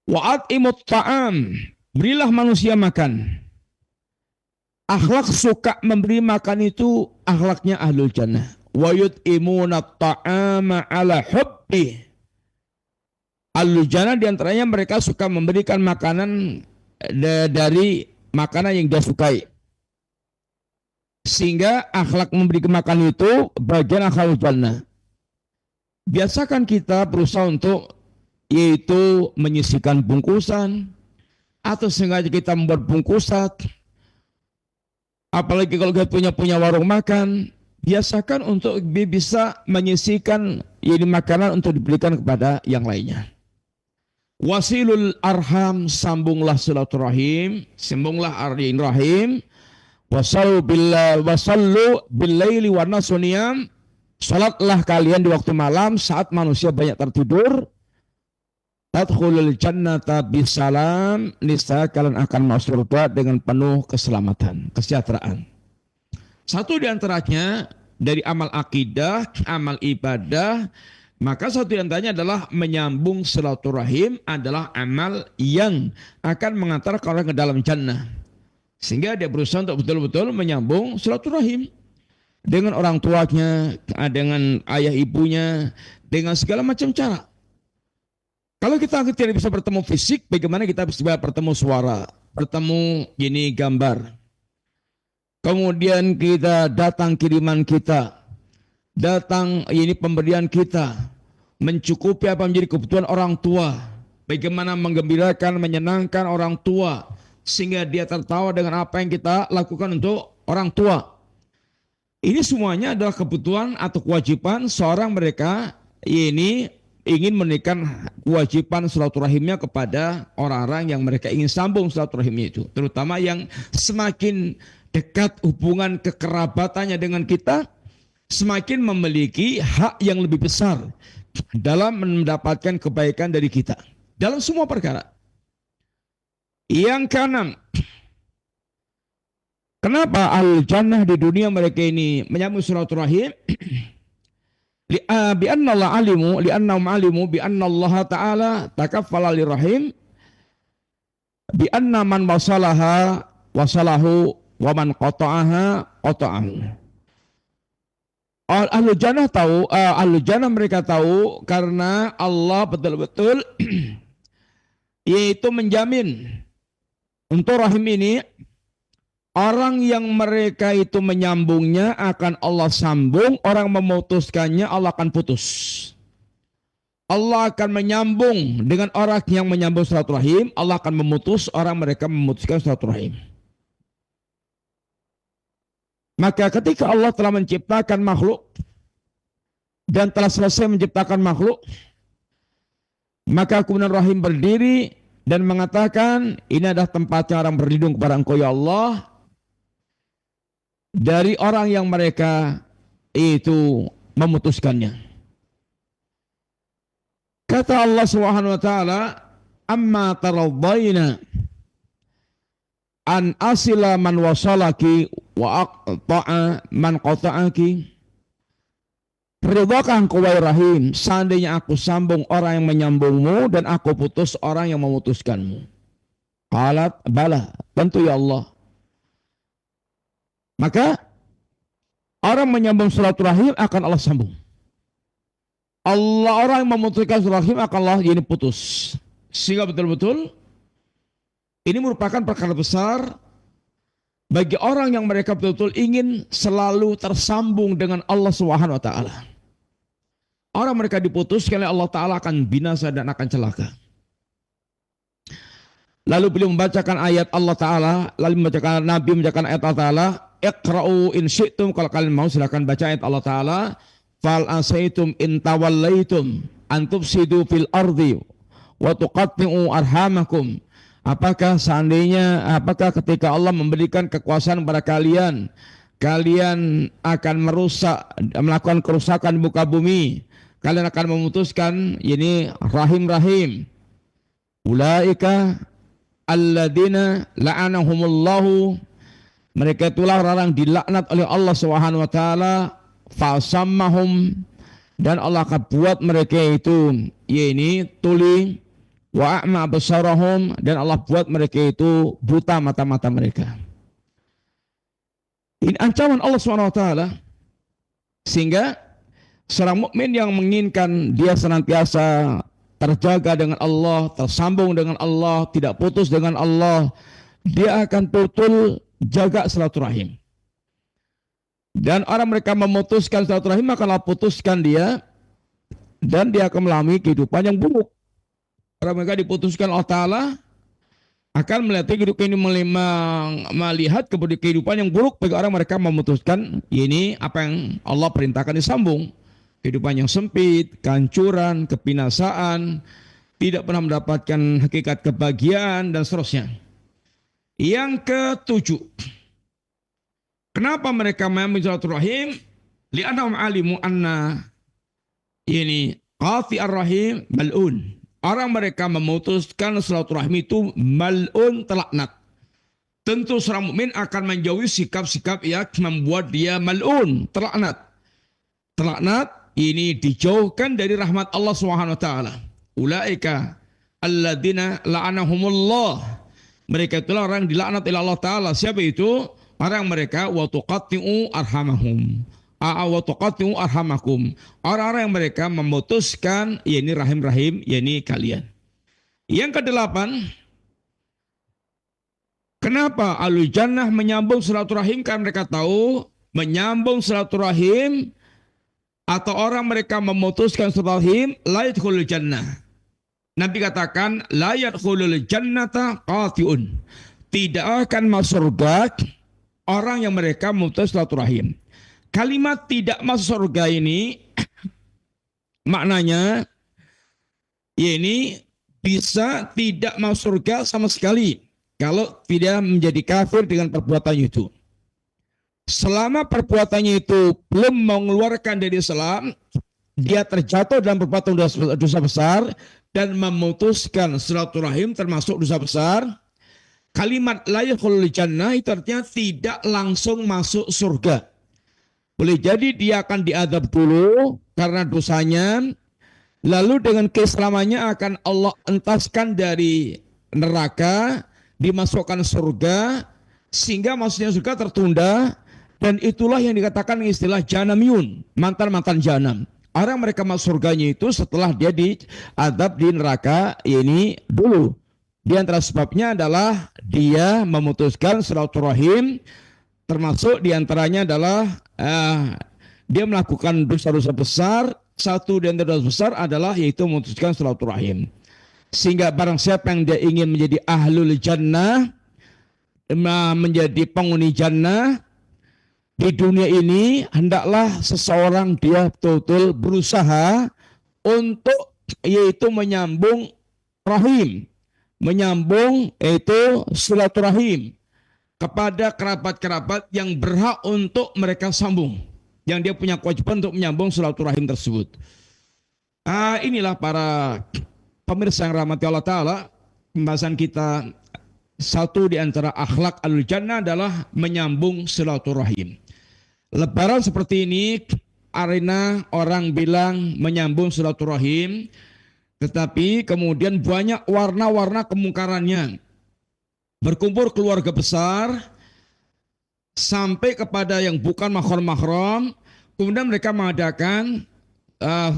Wa'at imut ta'am. Berilah manusia makan. Akhlak suka memberi makan itu akhlaknya ahlul jannah. Wa yut'imuna ta'ama ala hubbi. Ahlul jannah diantaranya mereka suka memberikan makanan dari makanan yang dia sukai. Sehingga akhlak memberi makan itu bagian akhlak jannah. Biasakan kita berusaha untuk yaitu menyisihkan bungkusan atau sengaja kita membuat bungkusan. Apalagi kalau kita punya warung makan, biasakan untuk bisa menyisihkan ini makanan untuk diberikan kepada yang lainnya. Wasilul arham, sambunglah silaturahim, sambunglah rahim. Wasallu billaili wa nasuniyam. Salatlah kalian di waktu malam saat manusia banyak tertidur. Tadkhulul jannata bisalam, niscaya kalian akan masuk surga dengan penuh keselamatan, kesejahteraan. Satu di antaranya dari amal akidah, amal ibadah, maka satu di antaranya adalah menyambung silaturahim adalah amal yang akan mengantarkan orang ke dalam jannah. Sehingga dia berusaha untuk betul-betul menyambung silaturahim dengan orang tuanya, dengan ayah ibunya, dengan segala macam cara. Kalau kita tidak bisa bertemu fisik, bagaimana kita bisa bertemu suara, bertemu ini gambar. Kemudian kita datang kiriman kita, datang ini pemberian kita, mencukupi apa menjadi kebutuhan orang tua. Bagaimana menggembirakan, menyenangkan orang tua, sehingga dia tertawa dengan apa yang kita lakukan untuk orang tua. Ini semuanya adalah kebutuhan atau kewajiban seorang mereka ini ingin menaikkan kewajiban silaturahimnya kepada orang-orang yang mereka ingin sambung silaturahimnya itu. Terutama yang semakin dekat hubungan kekerabatannya dengan kita, semakin memiliki hak yang lebih besar dalam mendapatkan kebaikan dari kita. Dalam semua perkara. Yang keenam, kenapa al-jannah di dunia mereka ini menyambung silaturahim? bi anna Allah alimu li annahum alimu bi anna Allah taala takaffala lirahim bi anna man wasalaha wasalahu wa man qata'aha qata'ahu. Ahlu jannah tahu, ahlu jannah mereka tahu karena Allah betul-betul yaitu menjamin untuk rahim ini orang yang mereka itu menyambungnya akan Allah sambung, orang memutuskannya Allah akan putus. Allah akan menyambung dengan orang yang menyambung silaturahim, Allah akan memutus orang mereka memutuskan silaturahim. Maka ketika Allah telah menciptakan makhluk dan telah selesai menciptakan makhluk, maka kemudian rahim berdiri dan mengatakan, ini adalah tempatnya orang berlindung kepada Engkau ya Allah dari orang yang mereka itu memutuskannya. Kata Allah Subhanahu wa taala, amma taraddaina an asila man wasalaki wa aqta'a man qata'aki. Ridhakah engkau wahai Rahim seandainya aku sambung orang yang menyambungmu dan aku putus orang yang memutuskanmu? Qalat bala, tentu ya Allah. Maka orang menyambung silaturahim akan Allah sambung. Orang yang memutuskan silaturahim akan Allah ini putus. Sehingga betul-betul ini merupakan perkara besar bagi orang yang mereka betul-betul ingin selalu tersambung dengan Allah Subhanahu wa taala. Orang mereka diputuskan oleh Allah taala akan binasa dan akan celaka. Lalu beliau membacakan ayat Allah taala, lalu membacakan Nabi membacakan ayat Allah taala, iqra'u in syi'tum, kalau kalian mau silakan baca ayat Allah taala, fal asaitum in tawallaitum an tufsidu fil ardi wa tuqatti'u arhamakum. Apakah ketika Allah memberikan kekuasaan kepada kalian, kalian akan merusak, melakukan kerusakan di muka bumi, kalian akan memutuskan ini rahim-rahim. Ulaika alladzina la'anahumullahu, mereka itulah orang dilaknat oleh Allah Subhanahu wa taala, fasammahum, dan Allah akan buat mereka itu ini tuli, wa a'ma absarahum, dan Allah buat mereka itu buta mata-mata mereka. Ini ancaman Allah Subhanahu wa taala, sehingga seorang mukmin yang menginginkan dia senantiasa terjaga dengan Allah, tersambung dengan Allah, tidak putus dengan Allah, dia akan betul jaga silaturahim. Dan orang mereka memutuskan silaturahim akan Allah putuskan dia, dan dia akan mengalami kehidupan yang buruk. Orang mereka diputuskan Allah Ta'ala akan melihat kehidupan ini, melihat kehidupan yang buruk bagi orang mereka memutuskan ini apa yang Allah perintahkan disambung. Kehidupan yang sempit, kehancuran, kebinasaan, tidak pernah mendapatkan hakikat kebahagiaan dan seterusnya. Yang ketujuh, kenapa mereka mengambil silaturahim? Li'annahum alimu anna ini qati'ar rahim mal'un. Orang mereka memutuskan silaturahmi itu mal'un, terlaknat. Tentu seorang mukmin akan menjauhi sikap-sikap yang membuat dia mal'un, terlaknat. Terlaknat ini dijauhkan dari rahmat Allah Subhanahu wa taala. Ulaika alladzina la'anahumullah. Mereka itulah orang dilaknat oleh Allah taala. Siapa itu? Orang mereka wa tuqatti'u arhamahum. Orang-orang yang mereka memutuskan yakni rahim-rahim yakni kalian. Yang kedelapan, kenapa Ahlul Jannah menyambung silaturahim? Karena mereka tahu menyambung silaturahim atau orang mereka memutuskan silaturahim la yadkhulul jannah. Nabi katakan la yadkhulul jannata qati'un. Tidak akan masuk surga orang yang mereka memutus silaturahim. Kalimat tidak masuk surga ini maknanya ini bisa tidak masuk surga sama sekali kalau tidak menjadi kafir dengan perbuatannya itu. Selama perbuatannya itu belum mengeluarkan dari Islam, dia terjatuh dalam perbuatan dosa besar dan memutuskan silaturahim termasuk dosa besar. Kalimat la yadkhulul jannah itu artinya tidak langsung masuk surga. Boleh jadi dia akan diadab dulu, karena dosanya, lalu dengan keislamannya akan Allah entaskan dari neraka, dimasukkan surga, sehingga masuknya surga tertunda, dan itulah yang dikatakan istilah janamiyun, mantan-mantan janam. Orang mereka masuk surganya itu setelah dia diadab di neraka ini dulu. Di antara sebabnya adalah dia memutuskan silaturahim, termasuk diantaranya adalah dia melakukan dosa-dosa besar. Satu di antara dosa besar adalah yaitu memutuskan silaturahim. Sehingga barang siapa yang dia ingin menjadi ahlul jannah, menjadi penghuni jannah di dunia ini, hendaklah seseorang dia betul-betul berusaha untuk yaitu menyambung rahim, menyambung yaitu silaturahim kepada kerabat-kerabat yang berhak untuk mereka sambung, yang dia punya kewajiban untuk menyambung silaturahim tersebut. Inilah para pemirsa yang rahmati Allah Ta'ala, pembahasan kita. Satu di antara akhlak alul jannah adalah menyambung silaturahim. Lebaran seperti ini, arena orang bilang menyambung silaturahim, tetapi kemudian banyak warna-warna kemungkarannya. Berkumpul keluarga besar, sampai kepada yang bukan mahram-mahram, kemudian mereka mengadakan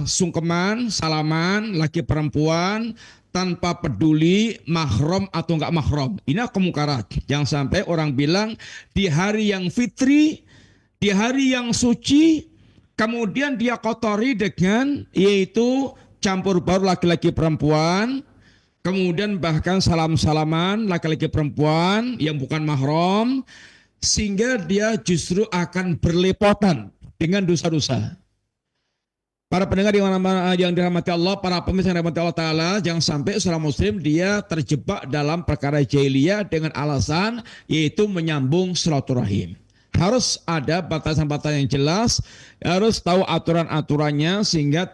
sungkeman, salaman, laki perempuan, tanpa peduli mahram atau enggak mahram. Ini kemungkaran. Jangan sampai orang bilang di hari yang fitri, di hari yang suci, kemudian dia kotori dengan yaitu campur baur laki-laki perempuan, kemudian bahkan salam-salaman laki-laki perempuan yang bukan mahram, sehingga dia justru akan berlepotan dengan dosa-dosa. Para pendengar yang dirahmati Allah, para pemirsa yang dirahmati Allah Ta'ala, jangan sampai seorang muslim dia terjebak dalam perkara jahiliyah dengan alasan yaitu menyambung silaturahim. Harus ada batasan-batasan yang jelas, harus tahu aturan-aturannya sehingga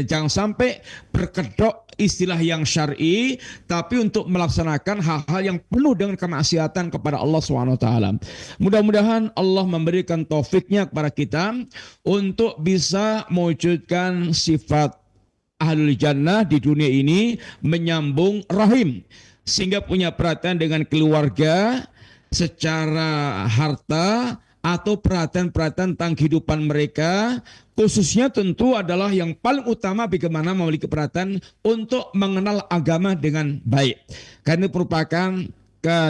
jangan sampai berkedok istilah yang syar'i, tapi untuk melaksanakan hal-hal yang penuh dengan kemaksiatan kepada Allah SWT. Mudah-mudahan Allah memberikan taufiknya kepada kita untuk bisa mewujudkan sifat ahlul jannah di dunia ini, menyambung rahim, sehingga punya perhatian dengan keluarga secara harta atau perhatian-perhatian tentang kehidupan mereka, khususnya tentu adalah yang paling utama bagaimana memiliki perhatian untuk mengenal agama dengan baik. Karena ini merupakan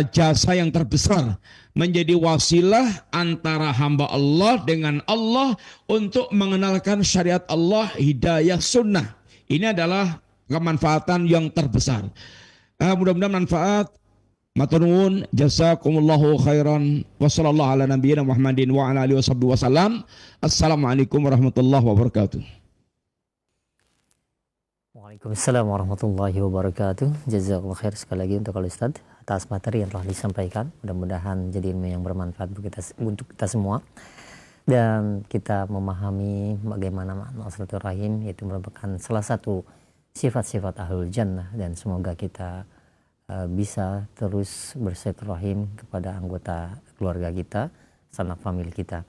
jasa yang terbesar, menjadi wasilah antara hamba Allah dengan Allah untuk mengenalkan syariat Allah, hidayah sunnah. Ini adalah kemanfaatan yang terbesar. Mudah-mudahan manfaat. Matur nuwun, jazakumullahu khairan, wa sallallahu ala nabiyyina Muhammadin wa ala alihi wasallam. Assalamualaikum warahmatullahi wabarakatuh. Waalaikumsalam warahmatullahi wabarakatuh. Jazakallahu khair sekali lagi untuk Ustaz atas materi yang telah disampaikan. Mudah-mudahan jadi ilmu yang bermanfaat untuk kita semua. Dan kita memahami bagaimana makna silaturahim, yaitu merupakan salah satu sifat-sifat ahlul jannah, dan semoga kita bisa terus bersilaturahim kepada anggota keluarga kita, sanak famili kita.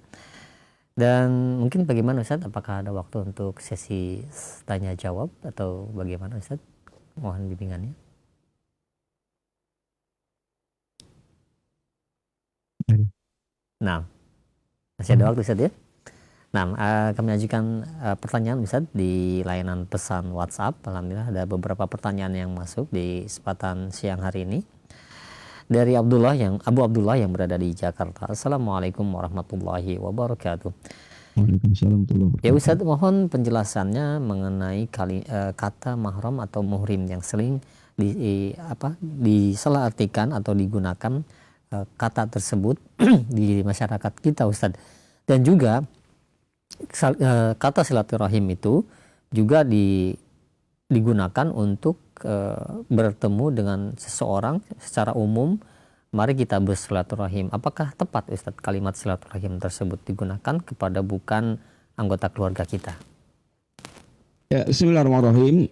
Dan mungkin bagaimana Ustaz, apakah ada waktu untuk sesi tanya jawab atau bagaimana Ustaz? Mohon bimbingannya. Nah, masih ada waktu Ustaz ya? Nah, kami ajukan pertanyaan Ustaz di layanan pesan WhatsApp. Alhamdulillah ada beberapa pertanyaan yang masuk di kesempatan siang hari ini. Dari Abu Abdullah yang berada di Jakarta. Assalamualaikum warahmatullahi wabarakatuh. Waalaikumsalam. Ya Ustaz, mohon penjelasannya mengenai kata mahram atau muhrim yang sering disalahartikan atau digunakan kata tersebut di masyarakat kita Ustaz. Dan juga kata silaturahim itu juga digunakan untuk bertemu dengan seseorang secara umum. Mari kita bersilaturahim. Apakah tepat Ustadz kalimat silaturahim tersebut digunakan kepada bukan anggota keluarga kita? Ya, bismillahirrahmanirrahim.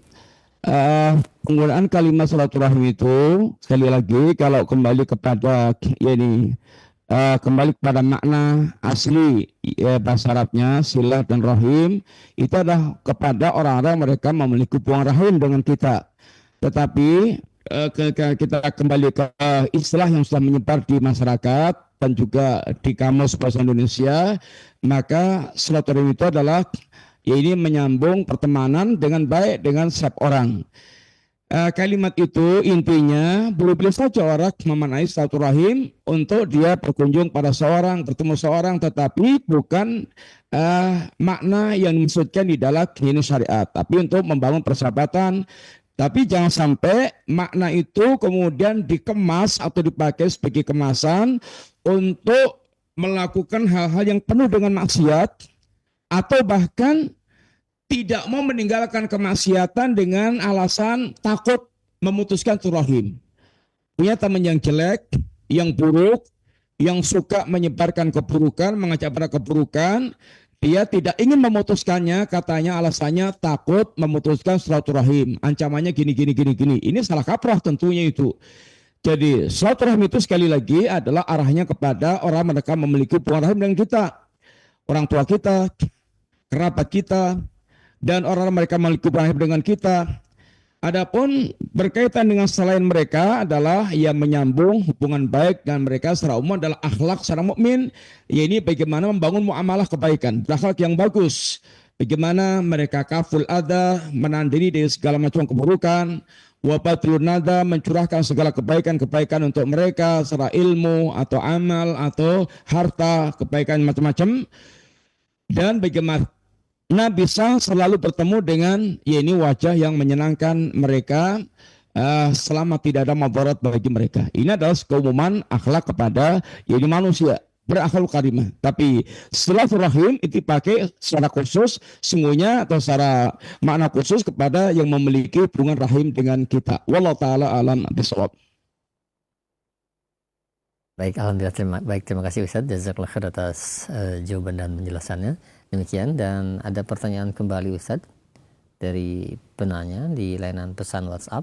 Penggunaan kalimat silaturahim itu sekali lagi kalau kembali kepada kembali kepada makna asli bahasa Arabnya silah dan rahim itu adalah kepada orang-orang mereka memiliki hubungan rahim dengan kita. Tetapi kita kembali ke istilah yang sudah menyebar di masyarakat dan juga di kamus bahasa Indonesia, maka silaturahim itu adalah ya ini menyambung pertemanan dengan baik dengan setiap orang. Kalimat itu intinya boleh-boleh saja orang memaknai silaturahim untuk dia berkunjung pada seorang, bertemu seorang, tetapi bukan makna yang dimaksudkan di dalam ini syariat, tapi untuk membangun persahabatan. Tapi jangan sampai makna itu kemudian dikemas atau dipakai sebagai kemasan untuk melakukan hal-hal yang penuh dengan maksiat atau bahkan tidak mau meninggalkan kemaksiatan dengan alasan takut memutuskan silaturahim. Punya teman yang jelek, yang buruk, yang suka menyebarkan keburukan, mengajak pada keburukan, dia tidak ingin memutuskannya, katanya alasannya takut memutuskan silaturahim. Ancamannya gini. Ini salah kaprah tentunya itu. Jadi silaturahim itu sekali lagi adalah arahnya kepada orang mereka memiliki hubungan rahim dengan kita. Orang tua kita, kerabat kita, dan orang mereka memiliki hubungan rahim dengan kita. Adapun berkaitan dengan selain mereka adalah yang menyambung hubungan baik dan mereka secara umum adalah akhlak secara mukmin, yaitu bagaimana membangun muamalah kebaikan, akhlak yang bagus, bagaimana mereka kaful adha, menahan diri dari segala macam keburukan, wabatilun nada, mencurahkan segala kebaikan-kebaikan untuk mereka secara ilmu atau amal atau harta, kebaikan macam-macam, dan bagaimana bisa selalu bertemu dengan ya ini wajah yang menyenangkan mereka selama tidak ada mudarat bagi mereka. Ini adalah keumuman akhlak kepada ya ini manusia berakhlak karimah. Tapi silaturahim itu dipakai secara khusus semuanya atau secara makna khusus kepada yang memiliki hubungan rahim dengan kita. Wallahu taala alam bisawab. Baik, alhamdulillah. Terima kasih Ustaz. Jazakallah khair atas jawaban dan penjelasannya. Demikian, dan ada pertanyaan kembali Ustaz dari penanya di layanan pesan WhatsApp.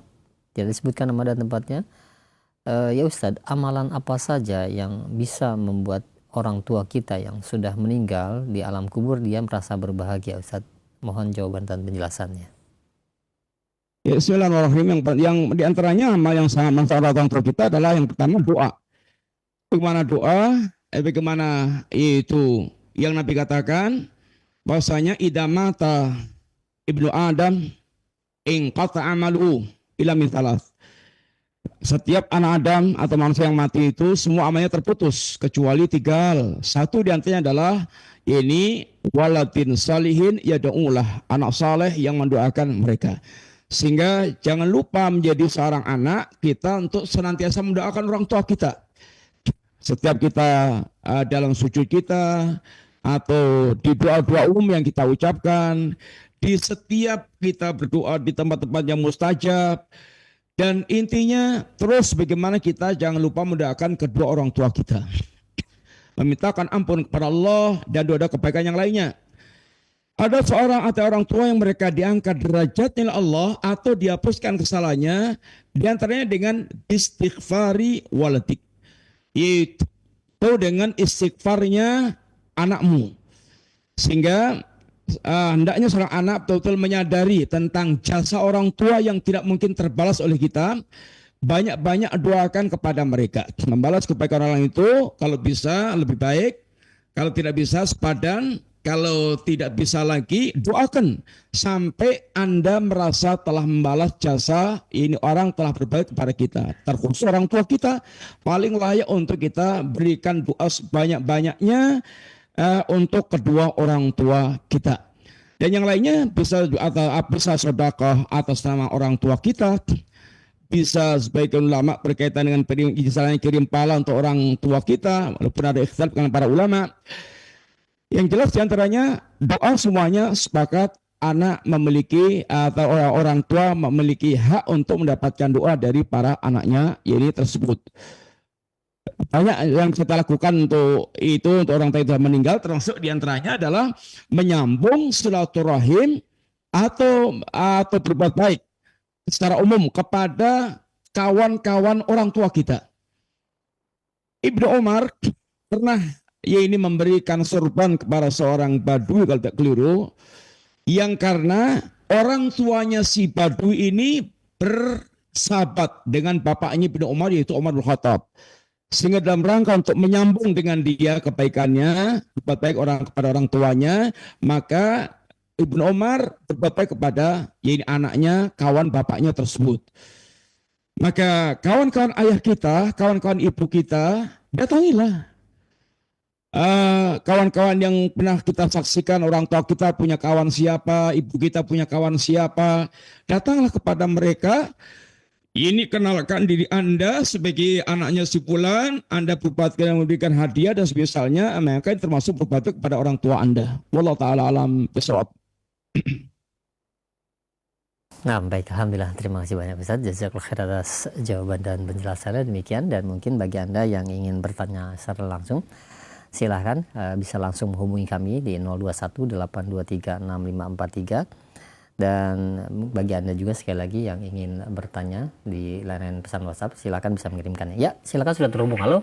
Tidak disebutkan nama dan tempatnya. Ya Ustaz, amalan apa saja yang bisa membuat orang tua kita yang sudah meninggal di alam kubur dia merasa berbahagia Ustaz? Mohon jawaban dan penjelasannya. Ya, bismillahirrahmanirrahim. Yang diantaranya amal yang sangat manfaat orang tua kita adalah yang pertama doa. Bagaimana doa? Bagaimana itu yang Nabi katakan bahwasanya idamata ibnu Adam inqata amalu ila min thalath. Setiap anak Adam atau manusia yang mati itu semua amalnya terputus kecuali 3 hal. Satu diantaranya adalah ini waladin salihin yad'ulah, anak saleh yang mendoakan mereka. Sehingga jangan lupa menjadi seorang anak kita untuk senantiasa mendoakan orang tua kita. Setiap kita dalam sujud kita atau di doa-doa umum yang kita ucapkan, di setiap kita berdoa di tempat-tempat yang mustajab, dan intinya terus bagaimana kita jangan lupa mendoakan kedua orang tua kita, memintakan ampun kepada Allah dan doa kebaikan yang lainnya. Ada seorang atau orang tua yang mereka diangkat derajatnya oleh Allah atau dihapuskan kesalahannya, diantaranya dengan istighfari waladik, yaitu dengan istighfarnya anakmu. Sehingga hendaknya seorang anak betul-betul menyadari tentang jasa orang tua yang tidak mungkin terbalas oleh kita. Banyak-banyak doakan kepada mereka, membalas kebaikan orang itu kalau bisa lebih baik, kalau tidak bisa sepadan, kalau tidak bisa lagi doakan sampai Anda merasa telah membalas jasa ini orang telah berbaik kepada kita. Terkhusus orang tua kita paling layak untuk kita berikan doa sebanyak-banyaknya untuk kedua orang tua kita. Dan yang lainnya bisa sedekah atas nama orang tua kita. Bisa sebagian ulama berkaitan dengan misalnya kirim pahala untuk orang tua kita, walaupun ada ikhtilaf dengan para ulama. Yang jelas diantaranya doa semuanya sepakat anak memiliki atau orang tua memiliki hak untuk mendapatkan doa dari para anaknya ini tersebut. Banyak yang kita lakukan untuk itu untuk orang tua yang meninggal, termasuk diantaranya adalah menyambung silaturahim atau berbuat baik secara umum kepada kawan-kawan orang tua kita. Ibnu Umar pernah ia ini memberikan sorban kepada seorang badui kalau tidak keliru, yang karena orang tuanya si badui ini bersahabat dengan bapaknya Ibnu Umar, yaitu Umar bin Khattab. Sehingga dalam rangka untuk menyambung dengan dia kebaikannya, berbuat baik kepada orang tuanya, maka Ibnu Umar berbuat baik kepada yaitu anaknya, kawan bapaknya tersebut. Maka kawan-kawan ayah kita, kawan-kawan ibu kita, datangilah. Kawan-kawan yang pernah kita saksikan, orang tua kita punya kawan siapa, ibu kita punya kawan siapa, datanglah kepada mereka. Ini kenalkan diri Anda sebagai anaknya si fulan, Anda berbuat yang memberikan hadiah dan semisalnya, maka termasuk berbuat kepada orang tua Anda. Wallahu taala alam bisawab. Nah, baik, alhamdulillah, terima kasih banyak Ustaz. Jazakallahu khair atas jawaban dan penjelasannya demikian. Dan mungkin bagi Anda yang ingin bertanya secara langsung, silahkan bisa langsung menghubungi kami di 0218236543. Dan bagi Anda juga sekali lagi yang ingin bertanya di layanan pesan WhatsApp, silakan bisa mengirimkannya. Ya, silakan, sudah terhubung. Halo.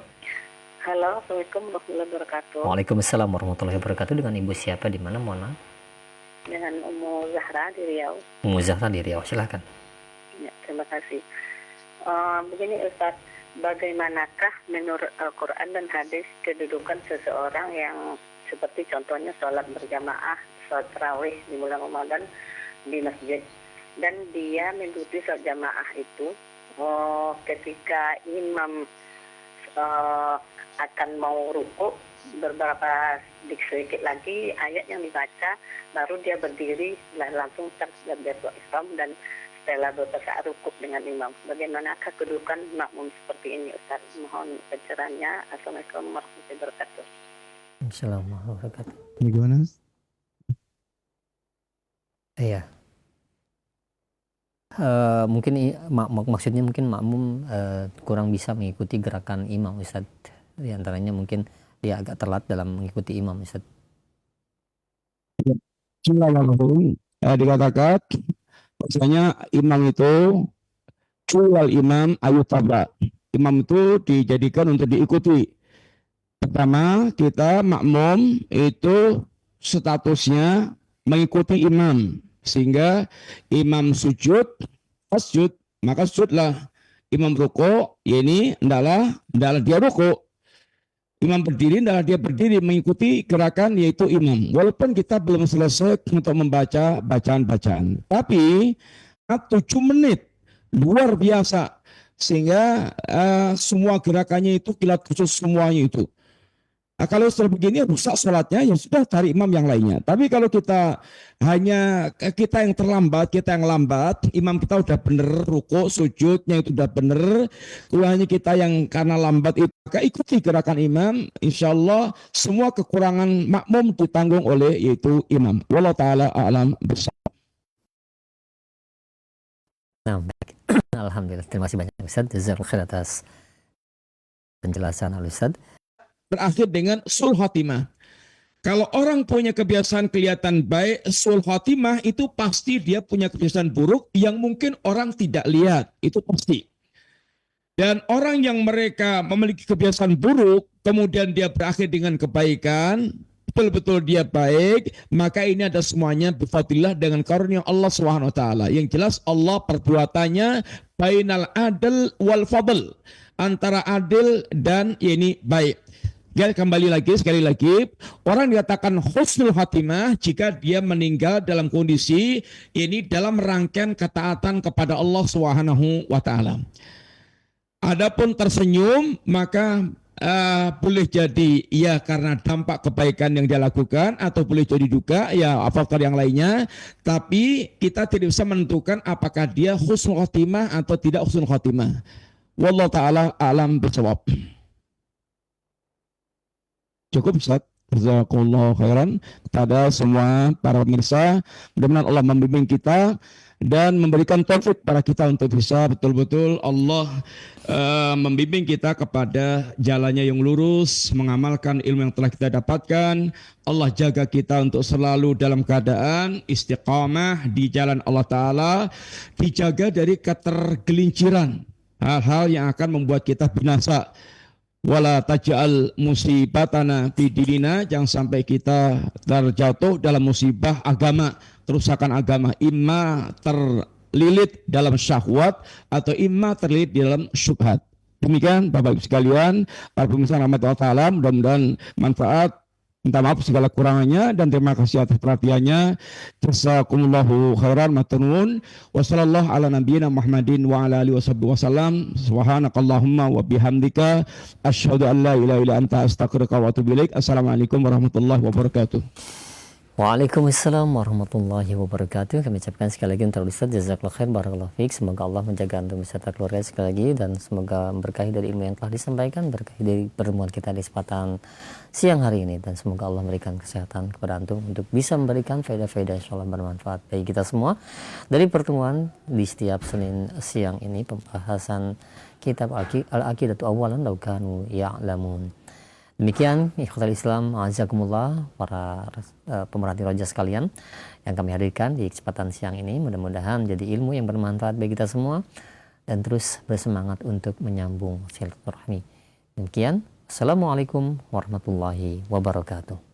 Halo, Assalamualaikum warahmatullahi wabarakatuh. Waalaikumsalam warahmatullahi wabarakatuh. Dengan Ibu siapa, di mana, mohon maaf? Dengan Ummu Zahra di Riau. Ummu Zahra di Riau, silakan. Ya, terima kasih. Begini Ustaz, bagaimanakah menurut Al-Quran dan hadis kedudukan seseorang yang seperti contohnya sholat berjamaah, sholat tarawih di bulan Ramadan di masjid, dan dia mengikuti sholat jamaah itu ketika imam akan mau ruku, beberapa sedikit lagi ayat yang dibaca baru dia berdiri dan langsung terjadi Islam dan setelah berpasak rukuk dengan imam. Bagaimanakah kedudukan makmum seperti ini Ustaz? Mohon pencerahannya. Assalamualaikum warahmatullahi wabarakatuh. Assalamualaikum warahmatullahi wabarakatuh. Bagaimana? Iya. Mungkin maksudnya mungkin makmum kurang bisa mengikuti gerakan imam, Ustaz. Di antaranya mungkin dia agak telat dalam mengikuti imam, Ustaz. Bismillahirrahmanirrahim. Dikatakan bahwasanya imam itu cual imam ayutaba. Imam itu dijadikan untuk diikuti. Pertama, kita makmum itu statusnya mengikuti imam. Sehingga imam sujud, maka sujudlah. Imam ruku, ini adalah dia ruku. Imam berdiri, adalah dia berdiri mengikuti gerakan yaitu imam. Walaupun kita belum selesai untuk membaca bacaan-bacaan. Tapi 7 menit luar biasa. Sehingga semua gerakannya itu kilat khusus semuanya itu. Kalau setelah begini rusak sholatnya, ya sudah cari imam yang lainnya. Tapi kalau kita yang terlambat, kita yang lambat, imam kita udah bener, ruku, sujudnya itu udah bener, hanya kita yang karena lambat itu, maka ikuti gerakan imam, insya Allah semua kekurangan makmum ditanggung oleh yaitu imam. Wallahu ta'ala a'lam bishawab. Nah, baik. Alhamdulillah, terima kasih banyak Ustaz. Jazakallahu khair atas penjelasan Al-Ustaz. Berakhir dengan sul khatimah. Kalau orang punya kebiasaan kelihatan baik, sul khatimah itu pasti dia punya kebiasaan buruk yang mungkin orang tidak lihat. Itu pasti. Dan orang yang mereka memiliki kebiasaan buruk, kemudian dia berakhir dengan kebaikan, betul-betul dia baik, maka ini ada semuanya bifadillah dengan karunia Allah SWT. Yang jelas Allah perbuatannya bainal adl wal fadl, antara adil dan ini baik. Ya, kembali lagi, sekali lagi, orang dikatakan husnul khatimah jika dia meninggal dalam kondisi ini dalam rangkaian ketaatan kepada Allah Subhanahu wa taala. Adapun tersenyum maka boleh jadi ya karena dampak kebaikan yang dia lakukan, atau boleh jadi juga ya faktor yang lainnya, tapi kita tidak bisa menentukan apakah dia husnul khatimah atau tidak husnul khatimah. Wallahu taala alam bisawab. Cukup Ustaz. Jazakumullah khairan kepada semua para pemirsa. Mudah-mudahan Allah membimbing kita dan memberikan taufik para kita untuk bisa betul-betul Allah membimbing kita kepada jalannya yang lurus, mengamalkan ilmu yang telah kita dapatkan. Allah jaga kita untuk selalu dalam keadaan istiqamah di jalan Allah Ta'ala, dijaga dari ketergelinciran, hal-hal yang akan membuat kita binasa. wala taj'al musibatana fi dinina, jangan sampai kita terjatuh dalam musibah agama, kerusakan agama, imma terlilit dalam syahwat atau imma terlilit di dalam syubhat. Demikian Bapak Ibu sekalian, para pemirsa rahmat Allah Ta'ala, mudah-mudahan manfaat. Minta maaf segala kurangannya dan terima kasih atas perhatiannya. Jazakumullahu khairan matunun. Wassallallahu ala nabiyyina Muhammadin wa ala alihi wasallam. Subhanakallahumma wa bihamdika asyhadu an la ilaha illa anta astaghfiruka wa atubu ilaik. Assalamualaikum warahmatullahi wabarakatuh. Waalaikumsalam warahmatullahi wabarakatuh. Kami ucapkan sekali lagi untuk Ustaz, jazakallahu khair, barakallahu fiik. Semoga Allah menjaga antum beserta keluarga sekali lagi, dan semoga berkahi dari ilmu yang telah disampaikan, berkahi dari pertemuan kita di kesempatan siang hari ini, dan semoga Allah memberikan kesehatan kepada antum untuk bisa memberikan faedah-faedah insyaallah bermanfaat bagi kita semua dari pertemuan di setiap Senin siang ini, pembahasan kitab Al-Aqidatu Awalan Law Kanu Ya'lamun. Demikian ikhwatal Islam, azakumullah, para pemerhati roja sekalian yang kami hadirkan di kesempatan siang ini. Mudah-mudahan jadi ilmu yang bermanfaat bagi kita semua dan terus bersemangat untuk menyambung silaturahmi. Demikian, assalamualaikum warahmatullahi wabarakatuh.